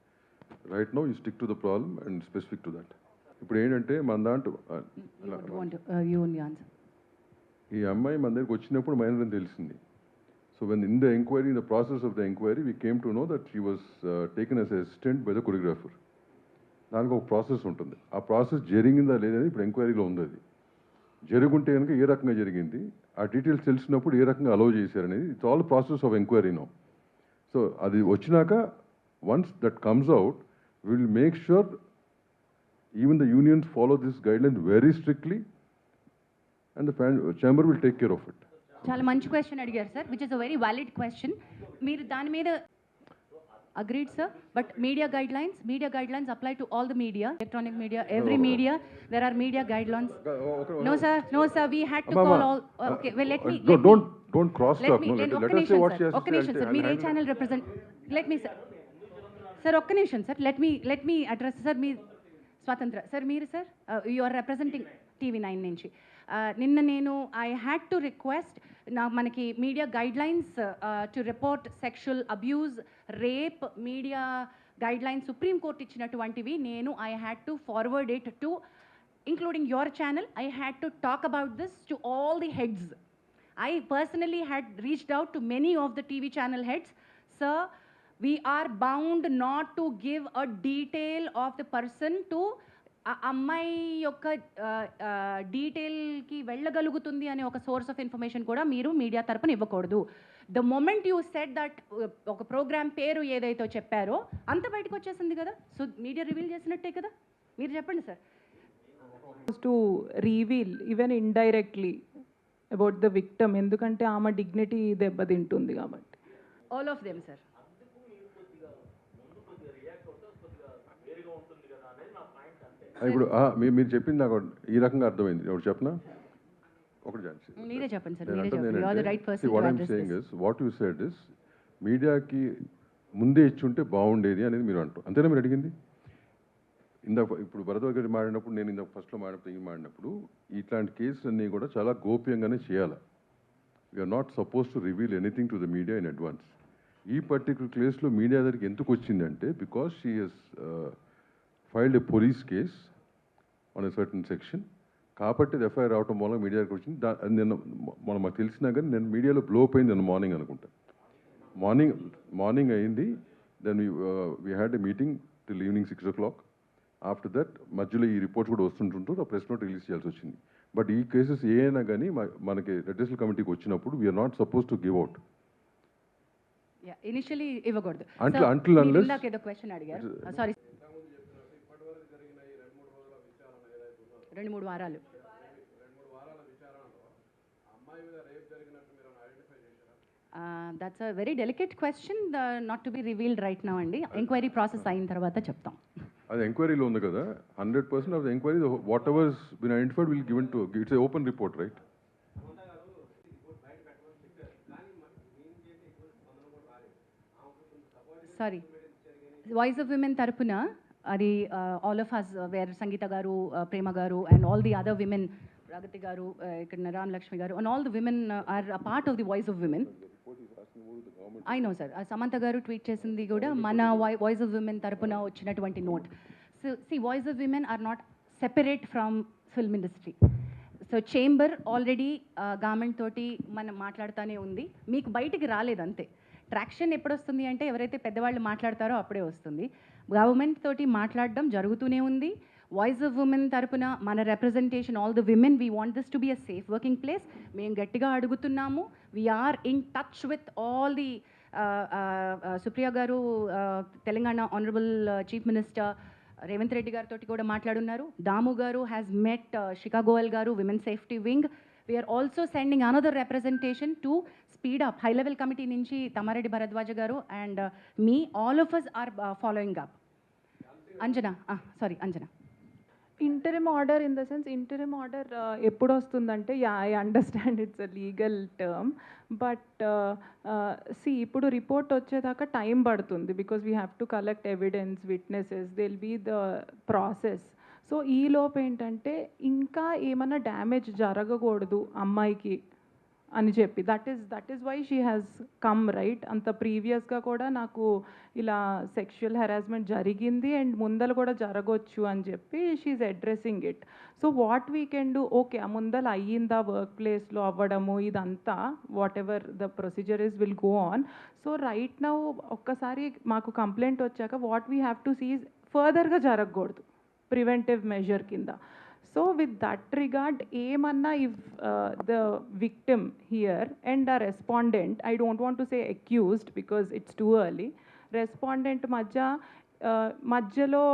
Right now, you stick to the problem and specific to that. ఇప్పుడు ఏంటంటే మన దాంట్లో You only answer. ఈ అమ్మాయి మన దగ్గరికి వచ్చినప్పుడు minor అని తెలిసింది. So when in the enquiry, in the process of the enquiry, we came to know that she was taken as assistant by the choreographer. దానికి ఒక ప్రాసెస్ ఉంటుంది. ఆ ప్రాసెస్ జరిగిందా లేదని ఇప్పుడు ఎంక్వైరీలో ఉంది. అది జరుగుంటే కనుక ఏ రకంగా జరిగింది, ఆ డీటెయిల్స్ తెలిసినప్పుడు ఏ రకంగా అలౌ చేశారనేది, it's all process of enquiry no. So అది వచ్చినాక once that comes out, will make sure even the unions follow this guideline very strictly and the chamber will take care of it. చాలా మంచి question అడిగారు sir, which is a very valid question. మీరు దాని మీద agreed sir, but media guidelines apply to all the media, electronic media, every media. There are media guidelines. No sir, we had to call all. Okay, well let me. Don't cross talk. Let us say what she has to say. Okay, nation sir, mere channel represent. Let me sir, okay nation sir, let me address sir, me Swatantra sir, meer sir, you are representing TV9 నుంచి. నిన్న నేను I had to request, మనకి media guidelines to report sexual abuse, rape, media guidelines supreme court ఇచ్చినటువంటివి. నేను I had to forward it to including your channel. I had to talk about this to all the heads. I personally had reached out to many of the TV channel heads. Sir, we are bound not to give a detail of the person to అమ్మాయి యొక్క డీటెయిల్కి వెళ్ళగలుగుతుంది అనే ఒక source of information కూడా మీరు media తరపున ఇవ్వకూడదు. The moment you said that ఒక programme పేరు ఏదైతే చెప్పారో అంత బయటకు వచ్చేసింది కదా, సో మీడియా రివీల్ చేసినట్టే కదా. మీరు చెప్పండి sir. To reveal even indirectly about the victim, ఎందుకంటే ఆమె డిగ్నిటీ దెబ్బతింటుంది కాబట్టి. All of them sir. ఇప్పుడు మీరు చెప్పింది నాకు ఈ రకంగా అర్థమైంది. ఎవరు చెప్పనా? ఒకటి మీరే చెప్పండి సార్, మీరే చెప్పండి. You are the right person to address this. What you said is మీడియాకి ముందే ఇచ్చుంటే బాగుండేది అనేది మీరు అంటారు, అంతేనా మీరు అడిగింది? ఇప్పుడు భరద్వాజ్ గారు మాడినప్పుడు, నేను ఇందాక ఫస్ట్లో మాడినప్పుడు ఇట్లాంటి కేసులు అన్నీ కూడా చాలా గోప్యంగానే చేయాలి. We're not suppose to reveal anything to the media in advance. ఈ పర్టికులర్ కేసులో మీడియా దగ్గరికి ఎందుకు వచ్చిందంటే because she has filed a police case on a certain section. కాబట్టి ఎఫ్ఐఆర్ రావటం వల్ల మీడియా దగ్గరికి వచ్చింది. నేను మాకు తెలిసినా కానీ నేను మీడియాలో బ్లో అప్ అయింది. నేను మార్నింగ్ అనుకుంటా, మార్నింగ్ అయింది. Then we had a meeting till evening 6 o'clock. After that మధ్యలో ఈ రిపోర్ట్స్ కూడా వస్తుంటుంటూ ఆ ప్రెస్ నోట్ రిలీజ్ చేయాల్సి వచ్చింది. బట్ ఈ కేసెస్ ఏ అయినా కానీ మనకి రెడ్రెసల్ కమిటీకి వచ్చినప్పుడు we're not suppose to give out. Initially ఇవ్వకూడదు. Until unless ఇందాక ఏదో క్వశ్చన్ అడిగారు, సారీ 2-3 వారాలు. That's a very delicate question, not to be revealed right now అండి. ఎంక్వైరీ ప్రాసెస్ అయిన తర్వాత చెప్తాం. అది ఎంక్వైరీలో ఉంది కదా, 100% of the enquiry whatever been identified will given to, it's a open report right. Sorry, voice of women తరపున అది all of us, where Sangeetha garu, Prema garu and all the other women, Pragathi garu, ఇక్కడ Ramalakshmi garu and all the women are a part of the voice of women. I know sir, Samantha గారు tweet చేసింది కూడా మన voice of women తరపున వచ్చినటువంటి note. So see, voice of women are not separate from film industry. So chamber already government తోటి మనం మాట్లాడుతూనే ఉంది, మీకు బయటికి రాలేదు అంతే. ట్రాక్షన్ ఎప్పుడు వస్తుంది అంటే ఎవరైతే పెద్దవాళ్ళు మాట్లాడతారో అప్పుడే వస్తుంది. గవర్నమెంట్ తోటి మాట్లాడడం జరుగుతూనే ఉంది. వాయిస్ ఆఫ్ ఉమెన్ తరపున మన representation all the women we want this to be a safe working place. మేము గట్టిగా అడుగుతున్నాము. We're in touch with all the Supriya garu Telangana honourable chief minister Revanth Reddy గారితో కూడా మాట్లాడున్నారు. దాము గారు హ్యాస్ మెట్ శిఖా గోయల్ గారు women safety wing. We're also sending another representation to speed up high level committee నుంచి తమ్మారెడ్డి భరద్వాజ గారు and me all of us are following up. Anjana Anjana. Interim order in the sense interim order ఎప్పుడు వస్తుందంటే I understand it's a legal term, but ఇప్పుడు report వచ్చేదాకా time పడుతుంది because we have to collect evidence, witnesses, దిల్ be the process. So ఈ లోపు ఏంటంటే ఇంకా ఏమైనా డ్యామేజ్ జరగకూడదు అమ్మాయికి అని చెప్పి that is why she has come right. అంత ప్రీవియస్గా కూడా నాకు ఇలా సెక్షువల్ హెరాస్మెంట్ జరిగింది అండ్ ముందర కూడా జరగవచ్చు అని చెప్పి she's addressing it. So what we can do, okay ఆ ముందర అయ్యిందా వర్క్ ప్లేస్లో అవ్వడము ఇదంతా whatever the procedure is will go on. So right now ఒక్కసారి మాకు కంప్లైంట్ వచ్చాక what we have to see ఫర్దర్గా జరగకూడదు ప్రివెంటివ్ మెజర్ కింద. So with that regard, ఏమన్నా if the victim here and a respondent, I don't want to say accused because it's too early, respondent మధ్యలో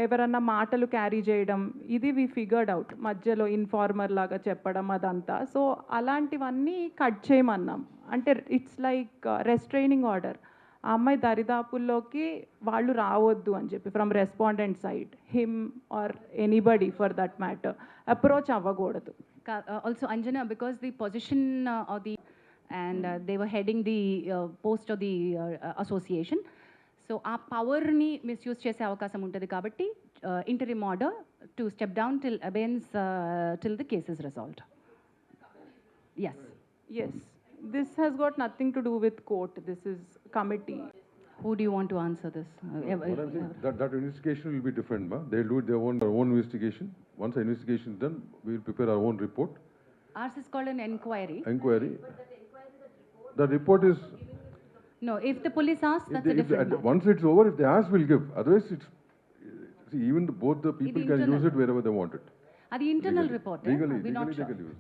ఎవరన్నా మాటలు క్యారీ చేయడం ఇది వి ఫిగర్డ్ అవుట్, మధ్యలో ఇన్ఫార్మర్ లాగా చెప్పడం అదంతా. సో అలాంటివన్నీ కట్ చేయమన్నాం. అంటే ఇట్స్ లైక్ రెస్ట్రైనింగ్ ఆర్డర్. ఆ అమ్మాయి దరిదాపుల్లోకి వాళ్ళు రావద్దు అని చెప్పి from respondent side, him or anybody for that matter approach అవ్వకూడదు. Also Anjana, because the position of the and they were heading the post of the association, so ఆ పవర్ని మిస్యూజ్ చేసే అవకాశం ఉంటుంది కాబట్టి interim order to step down till abeyance till the case is resolved. Yes, this has got nothing to do with court, this is committee. Who do you want to answer this? What I'm saying, that investigation will be different, ma. They'll do their own investigation. Once the investigation is done, we will prepare our own report. Ours is called an inquiry. The report is. No, if the police asks, that's a different matter. Once it's over, if they ask, we'll give. Otherwise, it's. See, even both the people can use it wherever they want it. అది internal report. Legally,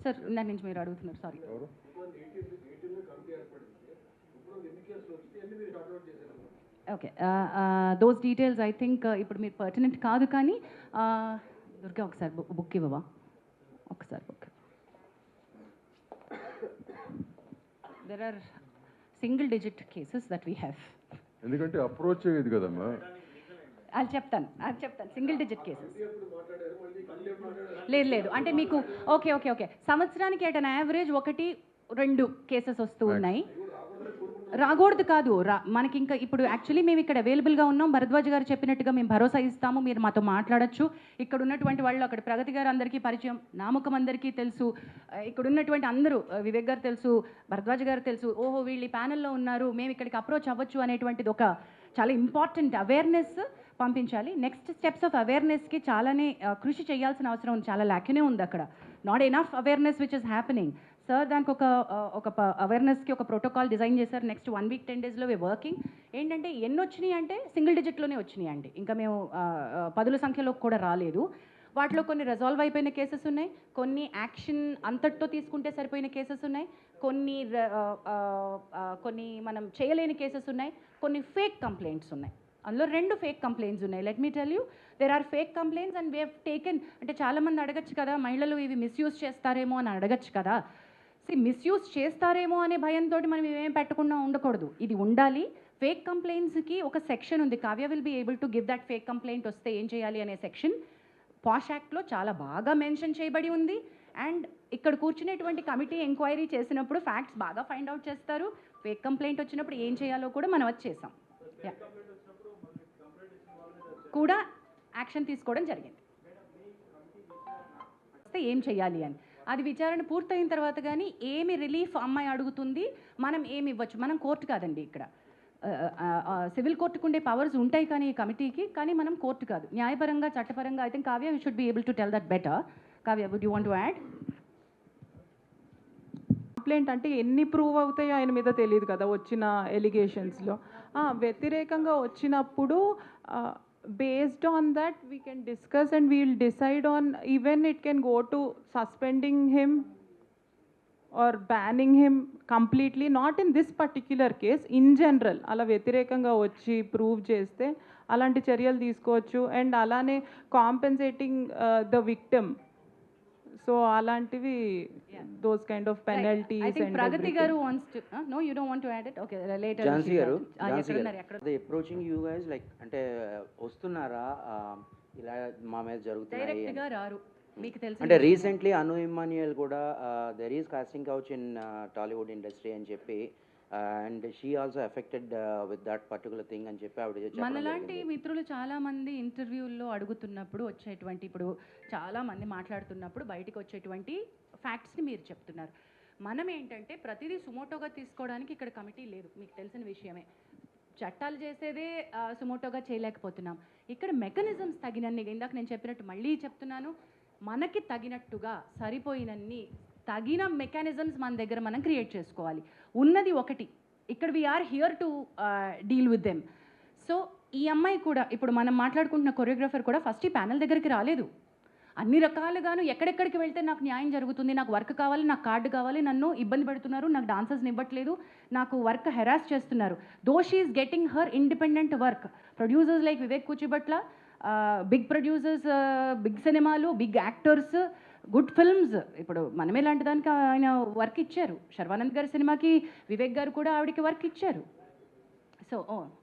sir దాని నుంచి మీరు అడుగుతున్నారు, sorry. Okay, those details I think ఇప్పుడు మీరు pertinent కాదు, కానీ దుర్గా ఒకసారి బుక్ ఇవ్వవా, ఒకసారి book. There are single digit cases that we have. ఎందుకంటే అప్రోచ్ అయ్యేది కదమ్మా. అది చెప్తాను సింగిల్ డిజిట్ కేసెస్. లేదు అంటే మీకు ఓకే సంవత్సరానికి అట్ అన్ యావరేజ్ 1-2 కేసెస్ వస్తూ ఉన్నాయి. రాకూడదు కాదు, మనకి ఇంకా ఇప్పుడు యాక్చువల్లీ మేము ఇక్కడ అవైలబుల్గా ఉన్నాం. భరద్వాజ్ గారు చెప్పినట్టుగా మేము భరోసా ఇస్తాము, మీరు మాతో మాట్లాడచ్చు. ఇక్కడ ఉన్నటువంటి వాళ్ళు, అక్కడ ప్రగతి గారు అందరికీ పరిచయం, నామకం అందరికీ తెలుసు, ఇక్కడ ఉన్నటువంటి అందరూ, వివేక్ గారు తెలుసు, భరద్వాజ్ గారు తెలుసు, ఓహో వీళ్ళు ఈ ప్యానెల్లో ఉన్నారు, మేము ఇక్కడికి అప్రోచ్ అవ్వచ్చు అనేటువంటిది ఒక చాలా ఇంపార్టెంట్ అవేర్నెస్ పంపించాలి. నెక్స్ట్ స్టెప్స్ ఆఫ్ అవేర్నెస్కి చాలానే కృషి చేయాల్సిన అవసరం ఉంది, చాలా ల్యాక్నే ఉంది అక్కడ. Not enough awareness which is happening. Sir దానికి ఒక అవేర్నెస్కి ఒక ప్రోటోకాల్ డిజైన్ చేశారు. నెక్స్ట్ 1 week 10 daysలో వర్కింగ్. ఏంటంటే ఎన్ని వచ్చినాయి అంటే సింగిల్ డిజిట్లోనే వచ్చినాయి అండి, ఇంకా మేము 10ల సంఖ్యలో కూడా రాలేదు. వాటిలో కొన్ని రిజాల్వ్ అయిపోయిన కేసెస్ ఉన్నాయి, కొన్ని యాక్షన్ అంతటితో తీసుకుంటే సరిపోయిన కేసెస్ ఉన్నాయి, కొన్ని మనం చేయలేని కేసెస్ ఉన్నాయి, కొన్ని ఫేక్ కంప్లైంట్స్ ఉన్నాయి. అందులో 2 ఫేక్ కంప్లైంట్స్ ఉన్నాయి. Let me tell you, there are fake complaints and we have taken. అంటే చాలామంది అడగచ్చు కదా, మహిళలు ఇవి మిస్యూజ్ చేస్తారేమో అని అడగచ్చు కదా. మిస్యూజ్ చేస్తారేమో అనే భయంతో మనం ఇవేం పెట్టకుండా ఉండకూడదు, ఇది ఉండాలి. ఫేక్ కంప్లైంట్స్కి ఒక సెక్షన్ ఉంది, Kavya will be able to give that fake complaint వస్తే ఏం చేయాలి అనే సెక్షన్ పాష్ యాక్ట్లో చాలా బాగా మెన్షన్ చేయబడి ఉంది. అండ్ ఇక్కడ కూర్చునేటువంటి కమిటీ ఎంక్వైరీ చేసినప్పుడు ఫ్యాక్ట్స్ బాగా ఫైండ్ అవుట్ చేస్తారు. ఫేక్ కంప్లైంట్ వచ్చినప్పుడు ఏం చేయాలో కూడా మనం అది చేసాం, కూడా యాక్షన్ తీసుకోవడం జరిగింది. ఏం చేయాలి అని అది విచారణ పూర్తయిన తర్వాత కానీ ఏమి రిలీఫ్ అమ్మాయి అడుగుతుంది, మనం ఏమి ఇవ్వచ్చు. మనం కోర్టు కాదండి ఇక్కడ, సివిల్ కోర్టుకు ఉండే పవర్స్ ఉంటాయి కానీ ఈ కమిటీకి, కానీ మనం కోర్టు కాదు. న్యాయపరంగా చట్టపరంగా I think Kavya you should be able to tell that better. Kavya, would you want to add? Complaint అంటే ఎన్ని ప్రూవ్ అవుతాయో ఆయన మీద తెలియదు కదా వచ్చిన ఎలిగేషన్స్లో. వ్యతిరేకంగా వచ్చినప్పుడు based on that we can discuss and we will decide on, even it can go to suspending him or banning him completely, not in this particular case, in general అలా వ్యతిరేకంగా వచ్చి ప్రూవ్ చేస్తే అలాంటి చర్యలు తీసుకోవచ్చు. అండ్ అలానే compensating the victim, so అలాంటివి those kind of penalties. I think Pragati garu wants to no, you don't want to add it, okay, later Jhansi గారు, ఎక్కడ అప్రోచింగ్ యూ గైస్ లైక్ అంటే వస్తున్నారా ఇలా మా మీద జరుగుతున్నాయి డైరెక్ట్ అని? గా రారు, మీకు తెలుసు. అంటే రీసెంట్లీ అను ఇమ్మాన్యుయల్ కూడా there is costing couch in Tollywood industry అని చెప్పి, and she also affected with that particular thing అని చెప్పి ఆవిడ చెప్పడం మనలాంటి జరిగింది. మిత్రులు చాలా మంది ఇంటర్వ్యూల్లో అడుగుతున్నప్పుడు వచ్చేటువంటి, ఇప్పుడు చాలా మంది మాట్లాడుతున్నప్పుడు బయటికి వచ్చేటువంటి ఫ్యాక్ట్స్ని మీరు చెప్తున్నారు. మనం ఏంటంటే ప్రతిదీ సుమోటోగా తీసుకోవడానికి ఇక్కడ కమిటీ లేదు, మీకు తెలిసిన విషయమే. చట్టాలు చేసేదే సుమోటోగా చేయలేకపోతున్నాం. ఇక్కడ మెకానిజమ్స్ తగినన్ని, ఇందాక నేను చెప్పినట్టు మళ్ళీ చెప్తున్నాను, మనకి తగినట్టుగా సరిపోయినన్ని తగిన మెకానిజమ్స్ మన దగ్గర మనం క్రియేట్ చేసుకోవాలి. ఉన్నది ఒకటి, ఇక్కడ we're here to deal with them. So ఈ అమ్మాయి కూడా, ఇప్పుడు మనం మాట్లాడుకుంటున్న కొరియోగ్రాఫర్ కూడా ఫస్ట్ ఈ ప్యానల్ దగ్గరికి రాలేదు. అన్ని రకాలుగాను ఎక్కడెక్కడికి వెళ్తే నాకు న్యాయం జరుగుతుంది, నాకు వర్క్ కావాలి, నాకు కార్డు కావాలి, నన్ను ఇబ్బంది పెడుతున్నారు, నాకు డాన్సర్స్ని ఇవ్వట్లేదు, నాకు వర్క్ హెరాస్ చేస్తున్నారు. Though she is getting her independent work. Producers like Vivek Kuchibhotla, big producers, big సినిమాలు, బిగ్ యాక్టర్స్, గుడ్ ఫిల్మ్స్. ఇప్పుడు మనమే లాంటి దానికి ఆయన వర్క్ ఇచ్చారు. శర్వానంద్ గారి సినిమాకి వివేక్ గారు కూడా ఆవిడకి వర్క్ ఇచ్చారు. So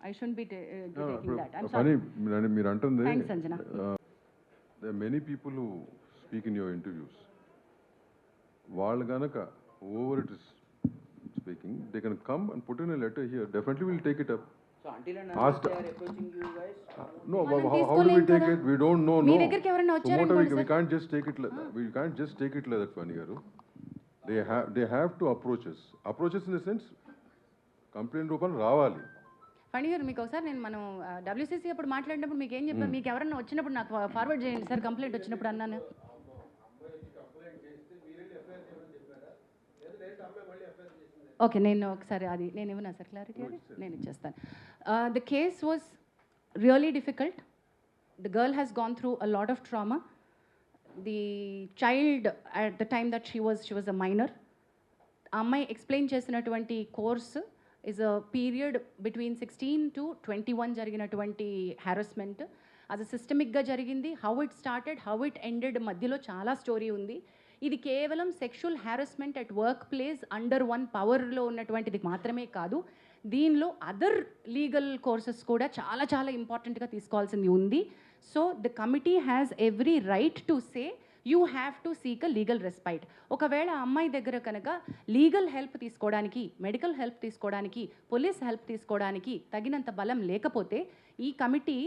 I should be taking that. I'm కానీ సారీ. మీరు అంటుంది thanks Anjana. there are many people who speak in your interviews. వాళ్ళు గనక whoever it is speaking, they can come and put in a letter here. Definitely we'll take it up. So until and Asked- unless they are approaching you guys, No, మనం how do we తీసుకోలేం take కదా. it? We don't know. Me No. దగ్గరికి ఎవరైనా Sumoto, వచ్చారనుకోండి we sir. can't just take it like we can't just take it like that, Fani garu. They have to approach us. Approach us in the sense complaint రూపంలో రావాలి. ఫణి గారు, మీకు ఒకసారి నేను మనం WCC అప్పుడు మాట్లాడినప్పుడు మీకు ఏం చెప్పాను, మీకు ఎవరన్నా వచ్చినప్పుడు నాకు ఫార్వర్డ్ చేయండి సార్ కంప్లైంట్ వచ్చినప్పుడు అన్నాను. ఓకే, నేను ఒకసారి అది నేను ఇవ్వనా సార్ క్లారిటీ, అది నేను ఇచ్చేస్తాను. The case was really difficult. The girl has gone through a lot of trauma. The child at the time that she was a minor. ఆ అమ్మాయి ఎక్స్ప్లెయిన్ చేసినటువంటి course is a period between 16 to 21 జరిగినటువంటి harassment. అది సిస్టమిక్గా జరిగింది. How it started, how it ended, మధ్యలో చాలా story ఉంది. ఇది కేవలం sexual harassment at work place under one పవర్లో ఉన్నటువంటిది మాత్రమే కాదు, దీనిలో అదర్ లీగల్ కోర్సెస్ కూడా చాలా చాలా ఇంపార్టెంట్గా తీసుకోవాల్సింది ఉంది. So the committee has every right to say you have to seek a legal respite. ఒకవేళ ఆ అమ్మాయి దగ్గర కనుక లీగల్ హెల్ప్ తీసుకోవడానికి, మెడికల్ హెల్ప్ తీసుకోవడానికి, పోలీస్ హెల్ప్ తీసుకోవడానికి తగినంత బలం లేకపోతే ఈ కమిటీ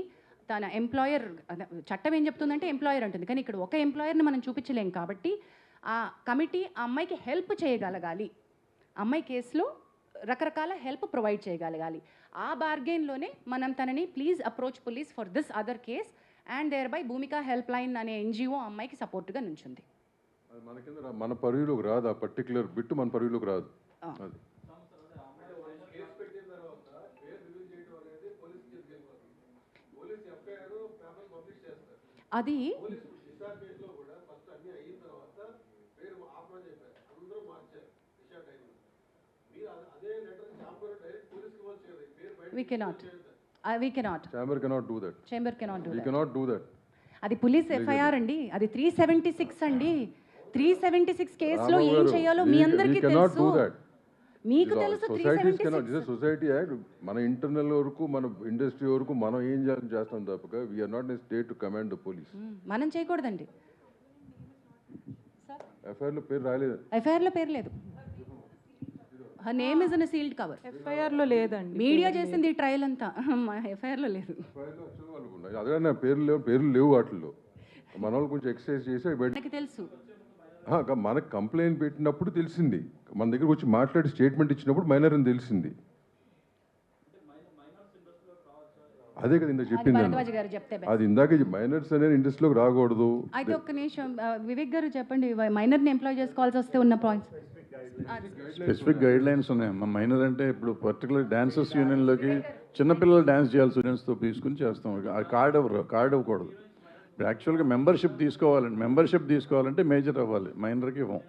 తన ఎంప్లాయర్, చట్టం ఏం చెప్తుందంటే ఎంప్లాయర్ అంటుంది, కానీ ఇక్కడ ఒక ఎంప్లాయర్ని మనం చూపించలేం కాబట్టి ఆ కమిటీ ఆ అమ్మాయికి హెల్ప్ చేయగలగాలి. అమ్మాయి కేసులో రకరకాల హెల్ప్ ప్రొవైడ్ చేయగలగాలి. ఆ బార్గెన్లోనే మనం తనని please approach police for this other case and thereby Bhumika help line అనే NGO అమ్మాయికి సపోర్ట్గా నుంచుంది. అది మన కింద మన పరిధిలోకి రాదు, ఆ పర్టికులర్ బిట్ మన పరిధిలోకి రాదు. అది అది we cannot Chamber cannot do that. We cannot do that. అది పోలీస్ FIR అండి, అది 376 అండి. 376 కేసులో ఏం Ramavu garu, చేయాలో మీ అందరికీ we cannot తెలుసు. do that. మీకు తెలుసు సొసైటీస్ కెనాట్. 376. సొసైటీ యాక్ట్ మన ఇంటర్నల్ వరకు, మన ఇండస్ట్రీ వరకు మనం ఏం చేస్తాం తప్పక we're not a state to command the police. మనం చేయకూడదండి. ఎఫ్ఐఆర్ లో పేరు రాలేదు. FIR లో పేరు లేదు. Her name is in sealed cover. FIR లో లేదండి. మీడియా చేసింది ఈ ట్రయల్ అంతా, FIR లో లేదు. అదే నా పేర్లు లేవు వాటిల్లో. మన వాళ్ళు కొంచెం ఎక్సర్సైజ్ చేసి మనకి తెలుసు. మనకు కంప్లైంట్ పెట్టినప్పుడు తెలిసింది, మన దగ్గరకు వచ్చి మాట్లాడి స్టేట్మెంట్ ఇచ్చినప్పుడు మైనర్ అని తెలిసింది. అదే కదా ఇందాక చెప్పింది నేను. భరద్వాజ్ గారు చెప్తే best. అది ఇందాక మైనర్స్ అనేది ఇండస్ట్రీలోకి రాకూడదు. అయితే ఒక్క నిమిషం, వివేక్ గారు చెప్పండి, మైనర్ని ఎంప్లాయ్ చేసుకోవాల్సి వస్తే ఉన్న పాయింట్స్. స్పెసిఫిక్ గైడ్ లైన్స్ ఉన్నాయి. మైనర్ అంటే ఇప్పుడు పర్టికులర్ డాన్సర్స్ యూనియన్లోకి చిన్నపిల్లలు డ్యాన్స్ చేయాలి స్టూడెంట్స్తో తీసుకుని చేస్తాం. ఆ కార్డ్ ఇవ్వకూడదు. ఇప్పుడు యాక్చువల్గా మెంబర్షిప్ తీసుకోవాలంటే మేజర్ అవ్వాలి, మైనర్కి ఇవ్వం.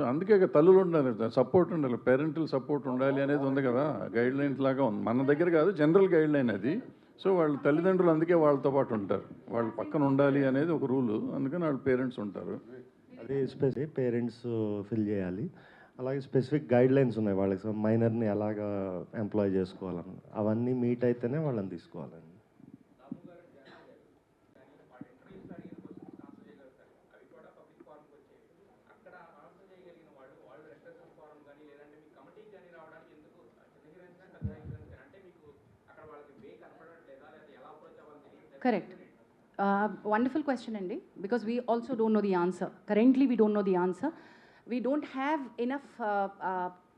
అందుకే తల్లులు ఉండాలి, సపోర్ట్ ఉండాలి, పేరెంటల్ సపోర్ట్ ఉండాలి అనేది ఉంది కదా, గైడ్ లైన్స్ లాగా ఉంది. మన దగ్గర కాదు, జనరల్ గైడ్ లైన్ అది. సో వాళ్ళ తల్లిదండ్రులు అందుకే వాళ్ళతో పాటు ఉంటారు, వాళ్ళు పక్కన ఉండాలి అనేది ఒక రూలు. అందుకని వాళ్ళ పేరెంట్స్ ఉంటారు. అది స్పెసిఫిక్ పేరెంట్స్ ఫిల్ చేయాలి. అలాగే స్పెసిఫిక్ గైడ్ లైన్స్ ఉన్నాయి వాళ్ళకి, మైనర్ని ఎలాగా ఎంప్లాయ్ చేసుకోవాలని, అవన్నీ మీట్ అయితేనే వాళ్ళని తీసుకోవాలని. Correct. Wonderful question, Andy, because we also don't know the answer. Currently, we don't know the answer. We don't have enough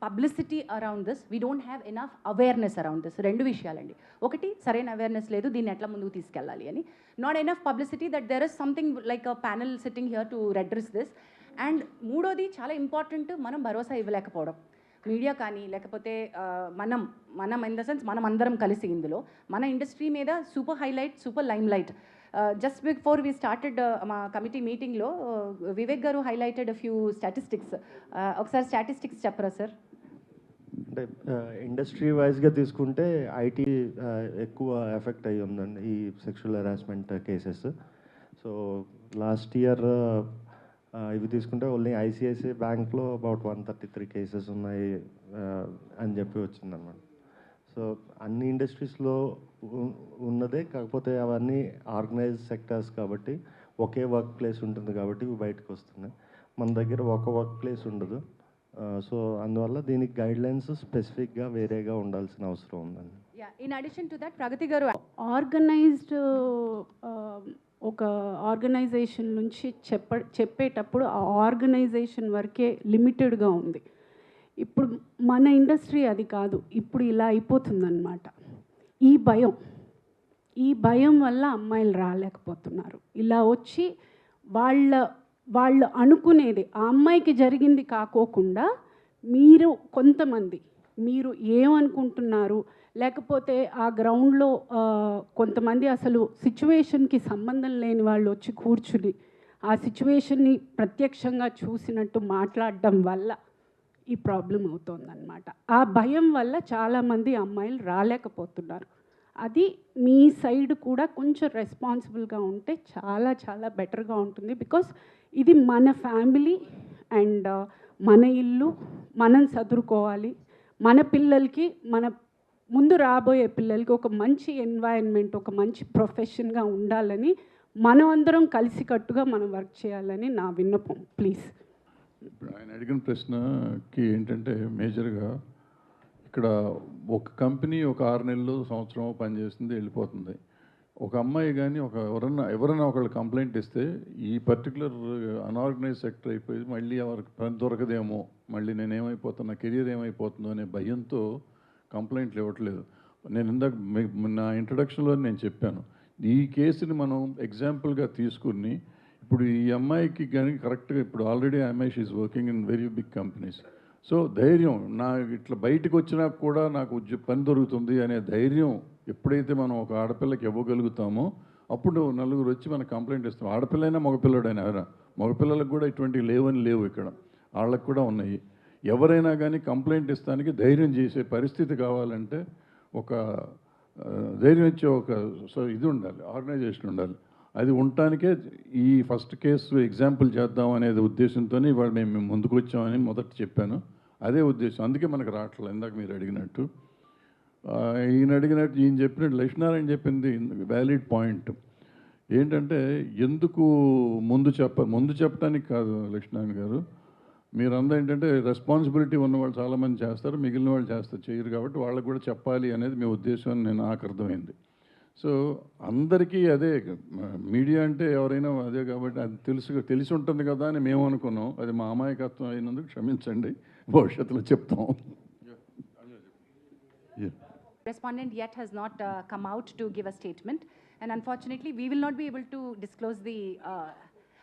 publicity around this. We don't have enough awareness around this. Rendu vishayalanడి. ఒకటి సరైన awareness లేదు, దీన్ని ఎట్లా ముందుకు తీసుకెళ్ళాలి అని. Not enough publicity that there is something like a panel sitting here to redress this. And మూడోది చాలా ఇంపార్టెంట్, మనం భరోసా ఇవ్వలేకపోవడం. మీడియా కానీ లేకపోతే మనం ఇన్ ద సెన్స్ మనం అందరం కలిసి ఇందులో మన ఇండస్ట్రీ మీద super highlight, super lime light. Just before we started మా కమిటీ మీటింగ్లో వివేక్ గారు హైలైటెడ్ ఫ్యూ స్టాటిస్టిక్స్. ఒకసారి స్టాటిస్టిక్స్ చెప్పరా సార్? అంటే ఇండస్ట్రీ వైజ్గా తీసుకుంటే ఐటీ ఎక్కువ ఎఫెక్ట్ అయ్యి ఉందండి ఈ sexual harassment cases. So last year ఇవి తీసుకుంటే ఓన్లీ ఐసిఐసిఐ బ్యాంక్లో అబౌట్ 133 కేసెస్ ఉన్నాయి అని చెప్పి వచ్చిందన్నమాట. సో అన్ని ఇండస్ట్రీస్లో ఉన్నదే, కాకపోతే అవన్నీ ఆర్గనైజ్ సెక్టర్స్ కాబట్టి ఒకే వర్క్ ప్లేస్ ఉంటుంది కాబట్టి ఇవి బయటకు వస్తున్నాయి. మన దగ్గర ఒక వర్క్ ప్లేస్ ఉండదు. సో అందువల్ల దీనికి గైడ్లైన్స్ స్పెసిఫిక్గా వేరేగా ఉండాల్సిన అవసరం ఉందండి. ఇన్ అడిషన్ టు దట్, ప్రగతి గారు ఆర్గనైజ్డ్ ఒక ఆర్గనైజేషన్ నుంచి చెప్పేటప్పుడు ఆ ఆర్గనైజేషన్ వరకే లిమిటెడ్గా ఉంది. ఇప్పుడు మన ఇండస్ట్రీ అది కాదు, ఇప్పుడు ఇలా అయిపోతుందన్నమాట. ఈ భయం వల్ల అమ్మాయిలు రాలేకపోతున్నారు. ఇలా వచ్చి వాళ్ళు అనుకునేది ఆ అమ్మాయికి జరిగింది కాకోకుండా మీరు ఏమనుకుంటున్నారు, లేకపోతే ఆ గ్రౌండ్లో కొంతమంది అసలు సిచ్యువేషన్కి సంబంధం లేని వాళ్ళు వచ్చి కూర్చుని ఆ సిచ్యువేషన్ని ప్రత్యక్షంగా చూసినట్టు మాట్లాడడం వల్ల ఈ ప్రాబ్లం అవుతుందన్నమాట. ఆ భయం వల్ల చాలామంది అమ్మాయిలు రాలేకపోతున్నారు. అది మీ సైడ్ కూడా కొంచెం రెస్పాన్సిబుల్గా ఉంటే చాలా చాలా బెటర్గా ఉంటుంది. బికాస్ ఇది మన ఫ్యామిలీ అండ్ మన ఇల్లు, మనం చదువుకోవాలి. మన పిల్లలకి, మన ముందు రాబోయే పిల్లలకి ఒక మంచి ఎన్వైరన్మెంట్, ఒక మంచి ప్రొఫెషన్గా ఉండాలని మనం అందరం కలిసికట్టుగా మనం వర్క్ చేయాలని నా విన్నపం. ప్లీజ్. ఇప్పుడు ఆయన అడిగిన ప్రశ్నకి ఏంటంటే మేజర్గా ఇక్కడ ఒక కంపెనీ ఒక 6 నెలలు సంవత్సరం పనిచేస్తుంది, వెళ్ళిపోతుంది. ఒక అమ్మాయి కానీ ఎవరైనా ఒకళ్ళు కంప్లైంట్ ఇస్తే ఈ పర్టికులర్ అన్ఆర్గనైజ్ సెక్టర్ అయిపోయి మళ్ళీ ఎవరికి పని దొరకదేమో, మళ్ళీ నేనేమైపోతున్నా, కెరీర్ ఏమైపోతుందో అనే భయంతో కంప్లైంట్లు ఇవ్వట్లేదు. నేను ఇందాక నా ఇంట్రడక్షన్లో నేను చెప్పాను, ఈ కేసుని మనం ఎగ్జాంపుల్గా తీసుకుని ఇప్పుడు ఈ అమ్మాయికి కానీ కరెక్ట్గా ఇప్పుడు ఆల్రెడీ అమ్మాయి she's working in very big companies. So ధైర్యం, నా ఇట్లా బయటకు వచ్చినా కూడా నాకు పని దొరుకుతుంది అనే ధైర్యం ఎప్పుడైతే మనం ఒక ఆడపిల్లకి ఇవ్వగలుగుతామో అప్పుడు నలుగురు వచ్చి మనకు కంప్లైంట్ ఇస్తాం. ఆడపిల్లైనా మగపిల్లడైనా మగపిల్లలకు కూడా ఇటువంటివి లేవు, ఇక్కడ వాళ్ళకు కూడా ఉన్నాయి. ఎవరైనా కానీ కంప్లైంట్ ఇస్తానికి ధైర్యం చేసే పరిస్థితి కావాలంటే ఒక ధైర్యం ఇచ్చే ఇది ఉండాలి, ఆర్గనైజేషన్ ఉండాలి. అది ఉండటానికే ఈ ఫస్ట్ కేసు ఎగ్జాంపుల్ చేద్దాం అనేది ఉద్దేశంతోనే ఇవాళ మేము ముందుకు వచ్చామని మొదట చెప్పాను. అదే ఉద్దేశం, అందుకే మనకు రావట్లేదు. ఇందాక మీరు అడిగినట్టు ఈయన చెప్పినట్టు లక్ష్మీనారాయణ చెప్పింది వ్యాలిడ్ పాయింట్. ఏంటంటే ఎందుకు ముందు చెప్పడానికి కాదు లక్ష్మీనారాయణ గారు, మీరందరూ ఏంటంటే రెస్పాన్సిబిలిటీ ఉన్నవాళ్ళు చాలామంది చేస్తారు, మిగిలిన వాళ్ళు చేయరు కాబట్టి వాళ్ళకు కూడా చెప్పాలి అనేది మీ ఉద్దేశం అని నాకు అర్థమైంది. సో అందరికీ అదే, మీడియా అంటే ఎవరైనా అదే కాబట్టి అది తెలిసి ఉంటుంది కదా అని మేము అనుకున్నాం. అది మా అమాయకత్వం అయినందుకు క్షమించండి, భవిష్యత్తులో చెప్తాం. Respondent yet has not come out to give a statement, and unfortunately we will not be able to disclose the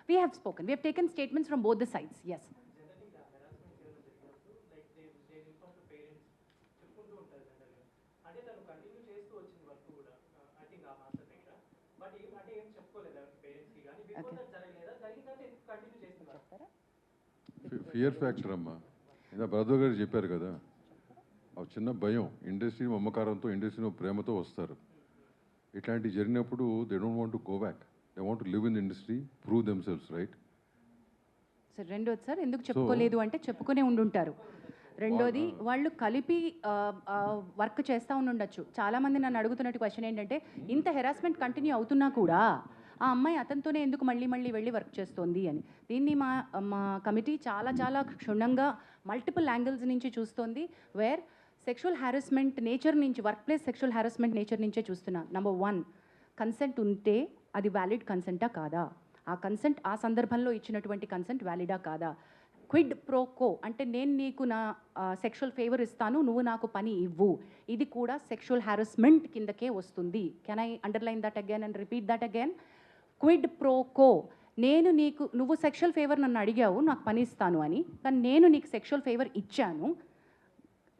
we have taken statements from both the sides. Yes. అంటే తను కంటిన్యూ చేస్తూ వచ్చింది వర్క్ కూడా I think ఆ master దగ్గర but ఏం చెప్పుకోలేదు పేరెంట్స్కి కానీ బిఫోర్ దట్ జరగలేదా జరిగిన తర్వాత ఎందుకు కంటిన్యూ చేసింది వర్క్ ఫియర్ ఫ్యాక్టర్ అమ్మా ఇలా బ్రదర్ గారు చెప్పారు కదా ఆ చిన్న భయం ఇండస్ట్రీ మమకారంతో ఇండస్ట్రీలో ప్రేమతో వస్తారు ఇట్లాంటివి జరిగినప్పుడు they don't want to go back they want to live in industry prove themselves right sir రెండోది సార్ ఎందుకు చెప్పుకోలేదు అంటే చెప్పుకునే ఉండుంటారు రెండోది వాళ్ళు కలిపి వర్క్ చేస్తూ ఉండుండొచ్చు చాలామంది నన్ను అడుగుతున్నట్టు క్వశ్చన్ ఏంటంటే ఇంత హెరాస్మెంట్ కంటిన్యూ అవుతున్నా కూడా ఆ అమ్మాయి అతనితోనే ఎందుకు మళ్ళీ వెళ్ళి వర్క్ చేస్తోంది అని దీన్ని మా కమిటీ చాలా క్షుణ్ణంగా మల్టిపుల్ యాంగిల్స్ నుంచి చూస్తోంది వేర్ సెక్షువల్ హ్యారస్మెంట్ నేచర్ నుంచి work place sexual harassment nature నుంచే చూస్తున్నా నెంబర్ 1 కన్సెంట్ ఉంటే అది వ్యాలిడ్ కన్సెంటా కాదా ఆ కన్సెంట్ ఆ సందర్భంలో ఇచ్చినటువంటి కన్సెంట్ వ్యాలిడా కాదా క్విడ్ ప్రోకో అంటే నేను నీకు నా సెక్షువల్ ఫేవర్ ఇస్తాను నువ్వు నాకు పని ఇవ్వు ఇది కూడా సెక్షువల్ హ్యారస్మెంట్ కిందకే వస్తుంది can I underline that again and repeat that again quid pro quo నువ్వు సెక్షువల్ ఫేవర్ నన్ను అడిగావు నాకు పని ఇస్తాను అని కానీ నేను నీకు సెక్షువల్ ఫేవర్ ఇచ్చాను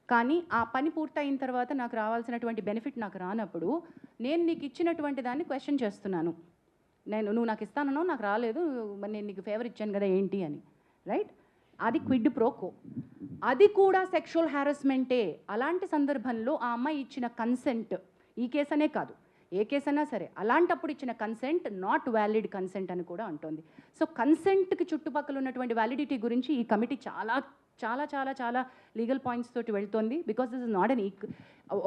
కానీ ఆ పని పూర్తయిన తర్వాత నాకు రావాల్సినటువంటి బెనిఫిట్ నాకు రానప్పుడు నేను నీకు ఇచ్చినటువంటి దాన్ని క్వశ్చన్ చేస్తున్నాను నువ్వు నాకు ఇస్తానో నాకు రాలేదు మరి నేను నీకు ఫేవర్ ఇచ్చాను కదా ఏంటి అని రైట్ అది క్విడ్ ప్రోకో అది కూడా సెక్షువల్ హ్యారస్మెంటే అలాంటి సందర్భంలో ఆ అమ్మాయి ఇచ్చిన కన్సెంట్ ఈ కేసు అనే కాదు ఏ కేసు అయినా సరే అలాంటప్పుడు ఇచ్చిన కన్సెంట్ నాట్ వ్యాలిడ్ కన్సెంట్ అని కూడా అంటోంది సో కన్సెంట్కి చుట్టుపక్కల ఉన్నటువంటి వ్యాలిడిటీ గురించి ఈ కమిటీ చాలా లీగల్ పాయింట్స్ తోటి వెళ్తోంది because this is not an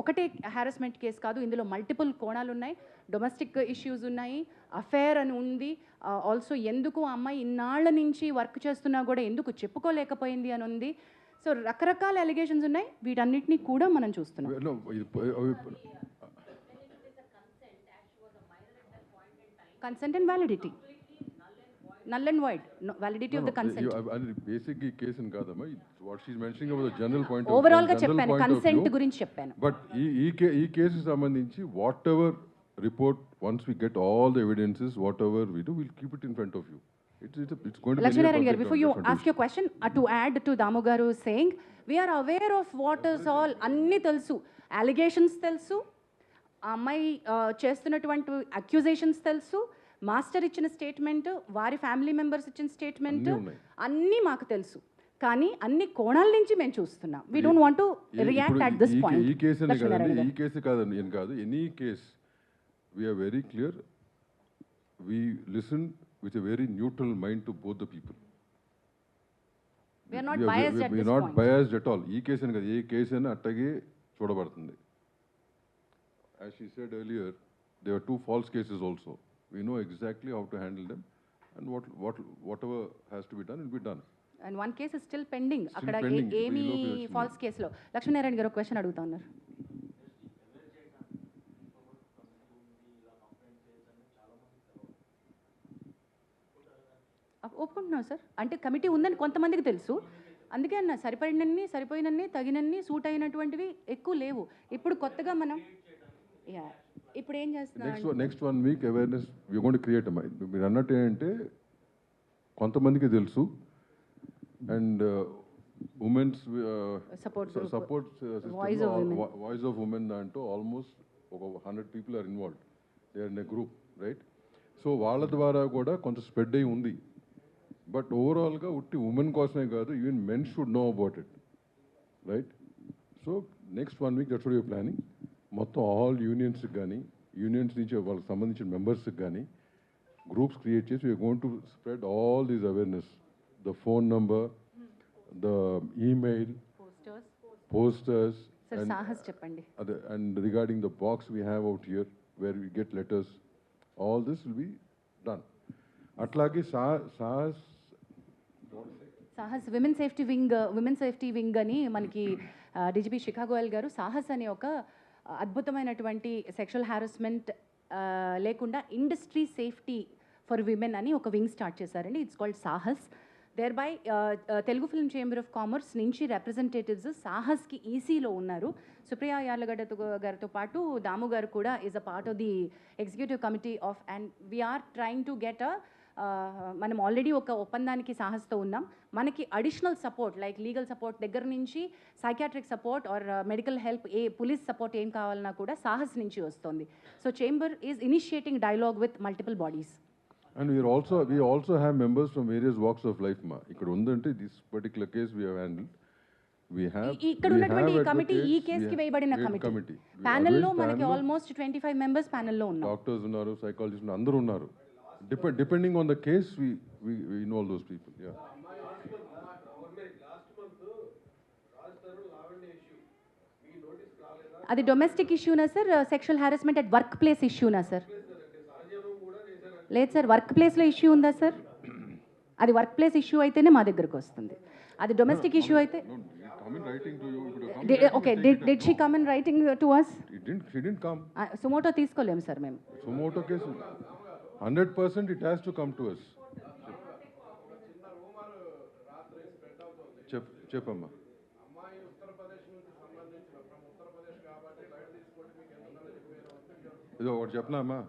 ఒకటే హ్యారస్మెంట్ కేసు కాదు ఇందులో మల్టిపుల్ కోణాలు ఉన్నాయి డొమెస్టిక్ ఇష్యూస్ ఉన్నాయి అఫేర్ అని ఉంది ఆల్సో ఎందుకు ఆ అమ్మాయి ఇన్నాళ్ల నుంచి వర్క్ చేస్తున్నా కూడా ఎందుకు చెప్పుకోలేకపోయింది అని ఉంది సో రకరకాల అలిగేషన్స్ ఉన్నాయి వీటన్నిటినీ కూడా మనం చూస్తున్నాం consent and validity null and void validity of the consent basic ఈ కేసు అని కాదమ్మా what she is mentioning about the general point overall గా చెప్పాను కన్సెంట్ గురించి చెప్పాను బట్ ఈ కేసుకి సంబంధించి whatever report once we get all the evidences whatever we do will keep it in front of you it's going to Lakshmi Narayan garu before you ask your question to add to Damu garu saying we are aware of what is all anni telusu allegations telusu అమ్మాయి చేస్తున్నటువంటి accusations తెలుసు master ఇచ్చిన statement వారి family members ఇచ్చిన statement అన్నీ మాకు తెలుసు కానీ అన్ని కోణాల నుంచి మేము చూస్తున్నాం we don't want to react at this point ఈ కేసు కాదండి ఈ కేసు కాదండి ఏం కాదు any case we're very clear we listen with a very neutral mind to both the people we're not biased at this not biased at all ఈ కేసు అని కాదు ఏ కేసు అయినా అట్టగే చూడబడుతుంది as she said earlier, there are 2 false cases also. We know exactly how to handle them, and whatever has to be done will be done. And one case is still pending. అక్కడ ఏమి falls కేసులో లక్ష్మీ నారాయణ గారు question అడుగుతా ఉన్నారు ఒప్పుకుంటున్నాం sir అంటే committee ఉందని కొంతమందికి తెలుసు అందుకే అన్న సరిపోయినన్ని తగినన్ని సూట్ అయినటువంటివి ఎక్కువ లేవు ఇప్పుడు కొత్తగా మనం ఇప్పుడు ఏం చేస్తున్నాం next 1 week awareness we going to create మీరు అన్నట్టు ఏంటంటే కొంతమందికి తెలుసు and women's support voice of women దాంట్లో ఆల్మోస్ట్ ఒక 100 people are involved they are in a group right so వాళ్ళ ద్వారా కూడా కొంత స్ప్రెడ్ అయి ఉంది బట్ ఓవరాల్గా ఉట్టి ఉమెన్ కోసమే కాదు even men should know about it right so next 1 week that's what you're planning మొత్తం ఆల్ యూనియన్స్కి కానీ యూనియన్స్ నుంచి వాళ్ళకి సంబంధించిన మెంబర్స్కి కానీ గ్రూప్స్ క్రియేట్ చేసి we're going to spread all these awareness the phone number the email posters చెప్పండి అదే and regarding the box we have out here where we get letters all this will be done అట్లాగే Sahas women safety wing అని మనకి DGP శిఖా గోయల్ గారు సాహస్ అనే ఒక అద్భుతమైనటువంటి sexual harassment లేకుండా ఇండస్ట్రీ సేఫ్టీ ఫర్ విమెన్ అని ఒక వింగ్ స్టార్ట్ చేశారండి it's called Sahas thereby Telugu film chamber of commerce నుంచి రిప్రజెంటేటివ్స్ సాహస్కి ఈసీలో ఉన్నారు సుప్రియా యార్లగడ్డ గారితో పాటు దాము గారు కూడా is a part of the executive committee of and we're trying to get a మనం ఆల్రెడీ ఒక ఒప్పందానికి సాహస్తో ఉన్నాం. మనకి additional support like legal support దగ్గర నుంచి psychiatric support or medical help, police support ఏం కావాలన్నా కూడా సాహస్ నుంచి వస్తుంది. So chamber is initiating dialogue with multiple bodies. And we also have members from various walks of life, ma. ఇక్కడ ఉందంటే this particular case we have handled. ఇక్కడ ఉన్నటువంటి ఈ కమిటీ ఈ కేసుకి వేయబడిన కమిటీ. ప్యానెల్లో మనకి ఆల్మోస్ట్ 25 మెంబర్స్ ప్యానెల్లో ఉన్నారు. డాక్టర్స్ ఉన్నారు, సైకాలజిస్ట్ ఉన్నారు, అందరూ ఉన్నారు. Depending on the case, we involve those people. Yeah. అది డొమెస్టిక్ ఇష్యూనా sir? Sexual harassment at work place ఇష్యూనా సార్? లేదు సార్, వర్క్ ప్లేస్లో ఇష్యూ ఉందా సార్? అది వర్క్ ప్లేస్ ఇష్యూ అయితేనే మా దగ్గరకు వస్తుంది. అది డొమెస్టిక్ ఇష్యూ అయితే okay. Did she come in writing to us? She didn't come. Suo motu తీసుకోలేము సార్ మేము. Sumoto case 100% it has to come to us. చెప్పమ్మా. ఇదో ఒకటి చెప్పనా అమ్మా?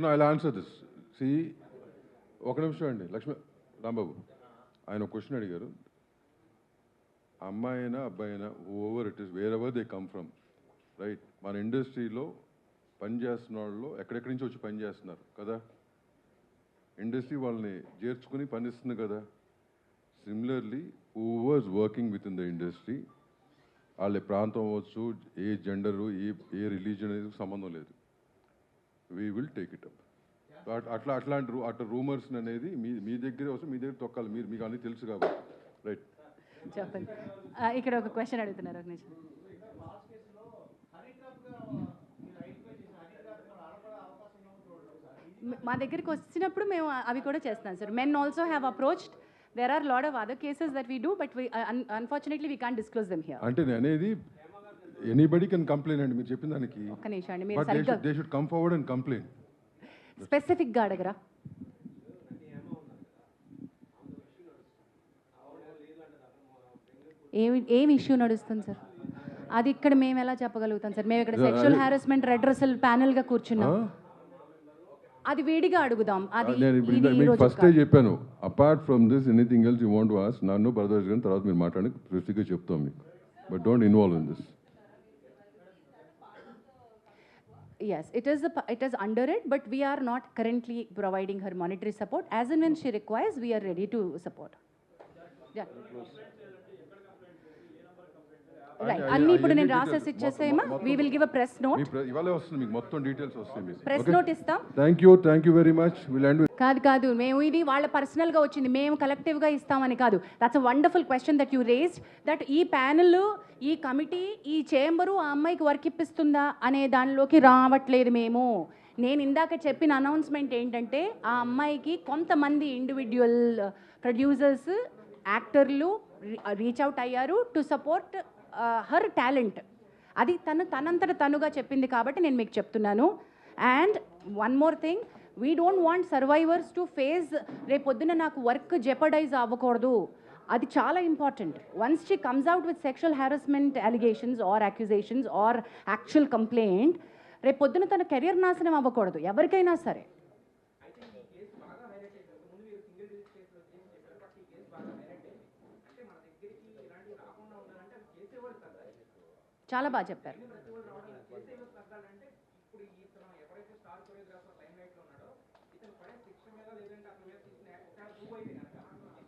No, I'll answer this. See, ఒక నిమిషం అండి లక్ష్మీ రాంబాబు, ఆయన ఒక క్వశ్చన్ అడిగారు. అమ్మాయి అయినా అబ్బాయి అయినా over it is where ever they come from, right? మన ఇండస్ట్రీలో పనిచేస్తున్న వాళ్ళు ఎక్కడెక్కడి నుంచి వచ్చి పనిచేస్తున్నారు కదా, ఇండస్ట్రీ వాళ్ళని చేర్చుకుని పనిస్తుంది కదా. Similarly overs working with in the industry, వాళ్ళ ప్రాంతం అవ్వచ్చు, ఏ జెండరు, ఏ రిలీజన్ అనేది సంబంధం లేదు. We will take it up. అట్లాంటి రూమర్స్ అనేది మీ దగ్గరే వస్తే మీ దగ్గర తొక్కాలి. మీకు అన్నీ తెలుసు కాబట్టి, రైట్? చెప్పండి. ఇక్కడ ఒక క్వశ్చన్ అడుగుతున్నారు ఒక నిమిషం. మా దగ్గరికి వచ్చినప్పుడు మేము అవి కూడా చేస్తాం sir. Men also have approached. There are lot of other cases that we do, but unfortunately we can't disclose them here. అంటే అనేది ఎనీబడి కెన్ కంప్లైంట్ అండి. మీరు చెప్పిన దానికి ఒక్క నిమిషం అండి, మీరు సరిగ్గా they should come forward and complaint. స్పెసిఫిక్గా అడగరా? ఏమి ఇష్యూ నడుస్తుంది సార్? అది ఇక్కడ మేము ఎలా చెప్పగలుగుతాం సార్? మేము ఇక్కడ సెక్షువల్ హారాస్మెంట్ రెడ్రెసల్ ప్యానెల్గా కూర్చున్నాం. అది వేడిగా అడుగుదాం. అది మీకు ఫస్ట్ చెప్పాను, apart from this anything else you want to ask నన్ను బ్రదర్స్ గాని తర్వాత మీరు మాట్లాడి స్పెసిఫిక్గా చెప్తాం మీకు, but don't involve in this. Yes, it is under it, but we are not currently providing her monetary support. As and when she requires, we are ready to support. Yeah. Right. అన్ని ఇప్పుడు నేను రాసేసి ఇచ్చేసేమా? we will give a press note. ఇవాళే వస్తుంది మీకు మొత్తం details వస్తాయి మీకు. ప్రెస్ నోట్ ఇస్తాం. Thank you very much. Will end. కాదు మేము ఇది వాళ్ళ పర్సనల్గా వచ్చింది, మేము కలెక్టివ్గా ఇస్తామని కాదు. That's a wonderful question that you raised, that ఈ ప్యానెల్, ఈ కమిటీ, ఈ చేంబరు ఆ అమ్మాయికి వర్క్ ఇప్పిస్తుందా అనే దానిలోకి రావట్లేదు మేము. నేను ఇందాక చెప్పిన అనౌన్స్మెంట్ ఏంటంటే, ఆ అమ్మాయికి కొంతమంది ఇండివిజువల్ ప్రొడ్యూసర్స్, యాక్టర్లు రీచ్ అవుట్ అయ్యారు టు సపోర్ట్ హర్ టాలెంట్. అది తనంతట తనుగా చెప్పింది కాబట్టి నేను మీకు చెప్తున్నాను. And one more thing, we don't want survivors to face రేపొద్దున నాకు వర్క్ జెపడైజ్ అవ్వకూడదు. అది చాలా important. Once she comes out with sexual harassment allegations or accusations or actual complaint, రేపొద్దున తన కెరియర్ నాశనం అవ్వకూడదు ఎవరికైనా సరే. చాలా బాగా చెప్పారు.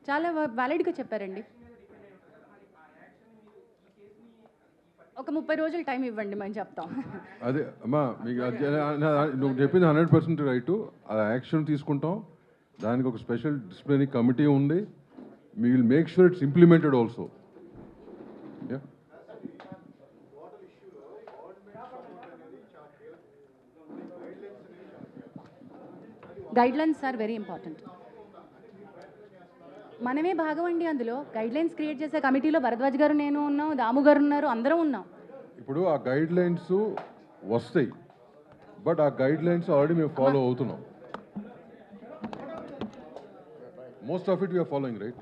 చాలా వ్యాలిడ్గా చెప్పారండి. ఒక 30 రోజులు టైం ఇవ్వండి, మేము చెప్తాం. అదే అమ్మా, మీకు నువ్వు చెప్పింది 100% రైట్. ఆ యాక్షన్ తీసుకుంటాం. దానికి ఒక స్పెషల్ డిసిప్లినరీ కమిటీ ఉంది. We will make sure it's implemented also. Guidelines are very important. మనమే భాగం అండి అందులో. గైడ్లైన్స్ క్రియేట్ చేసే కమిటీలో భరద్వాజ్ గారు, నేను ఉన్నాం, దాము గారు ఉన్నారు, అందరం ఉన్నాం. ఇప్పుడు ఆ గైడ్లైన్స్ వస్తాయి, బట్ ఆ గైడ్లైన్స్ ఆల్రెడీ మేము ఫాలో అవుతున్నాం. Most of it we are following, right?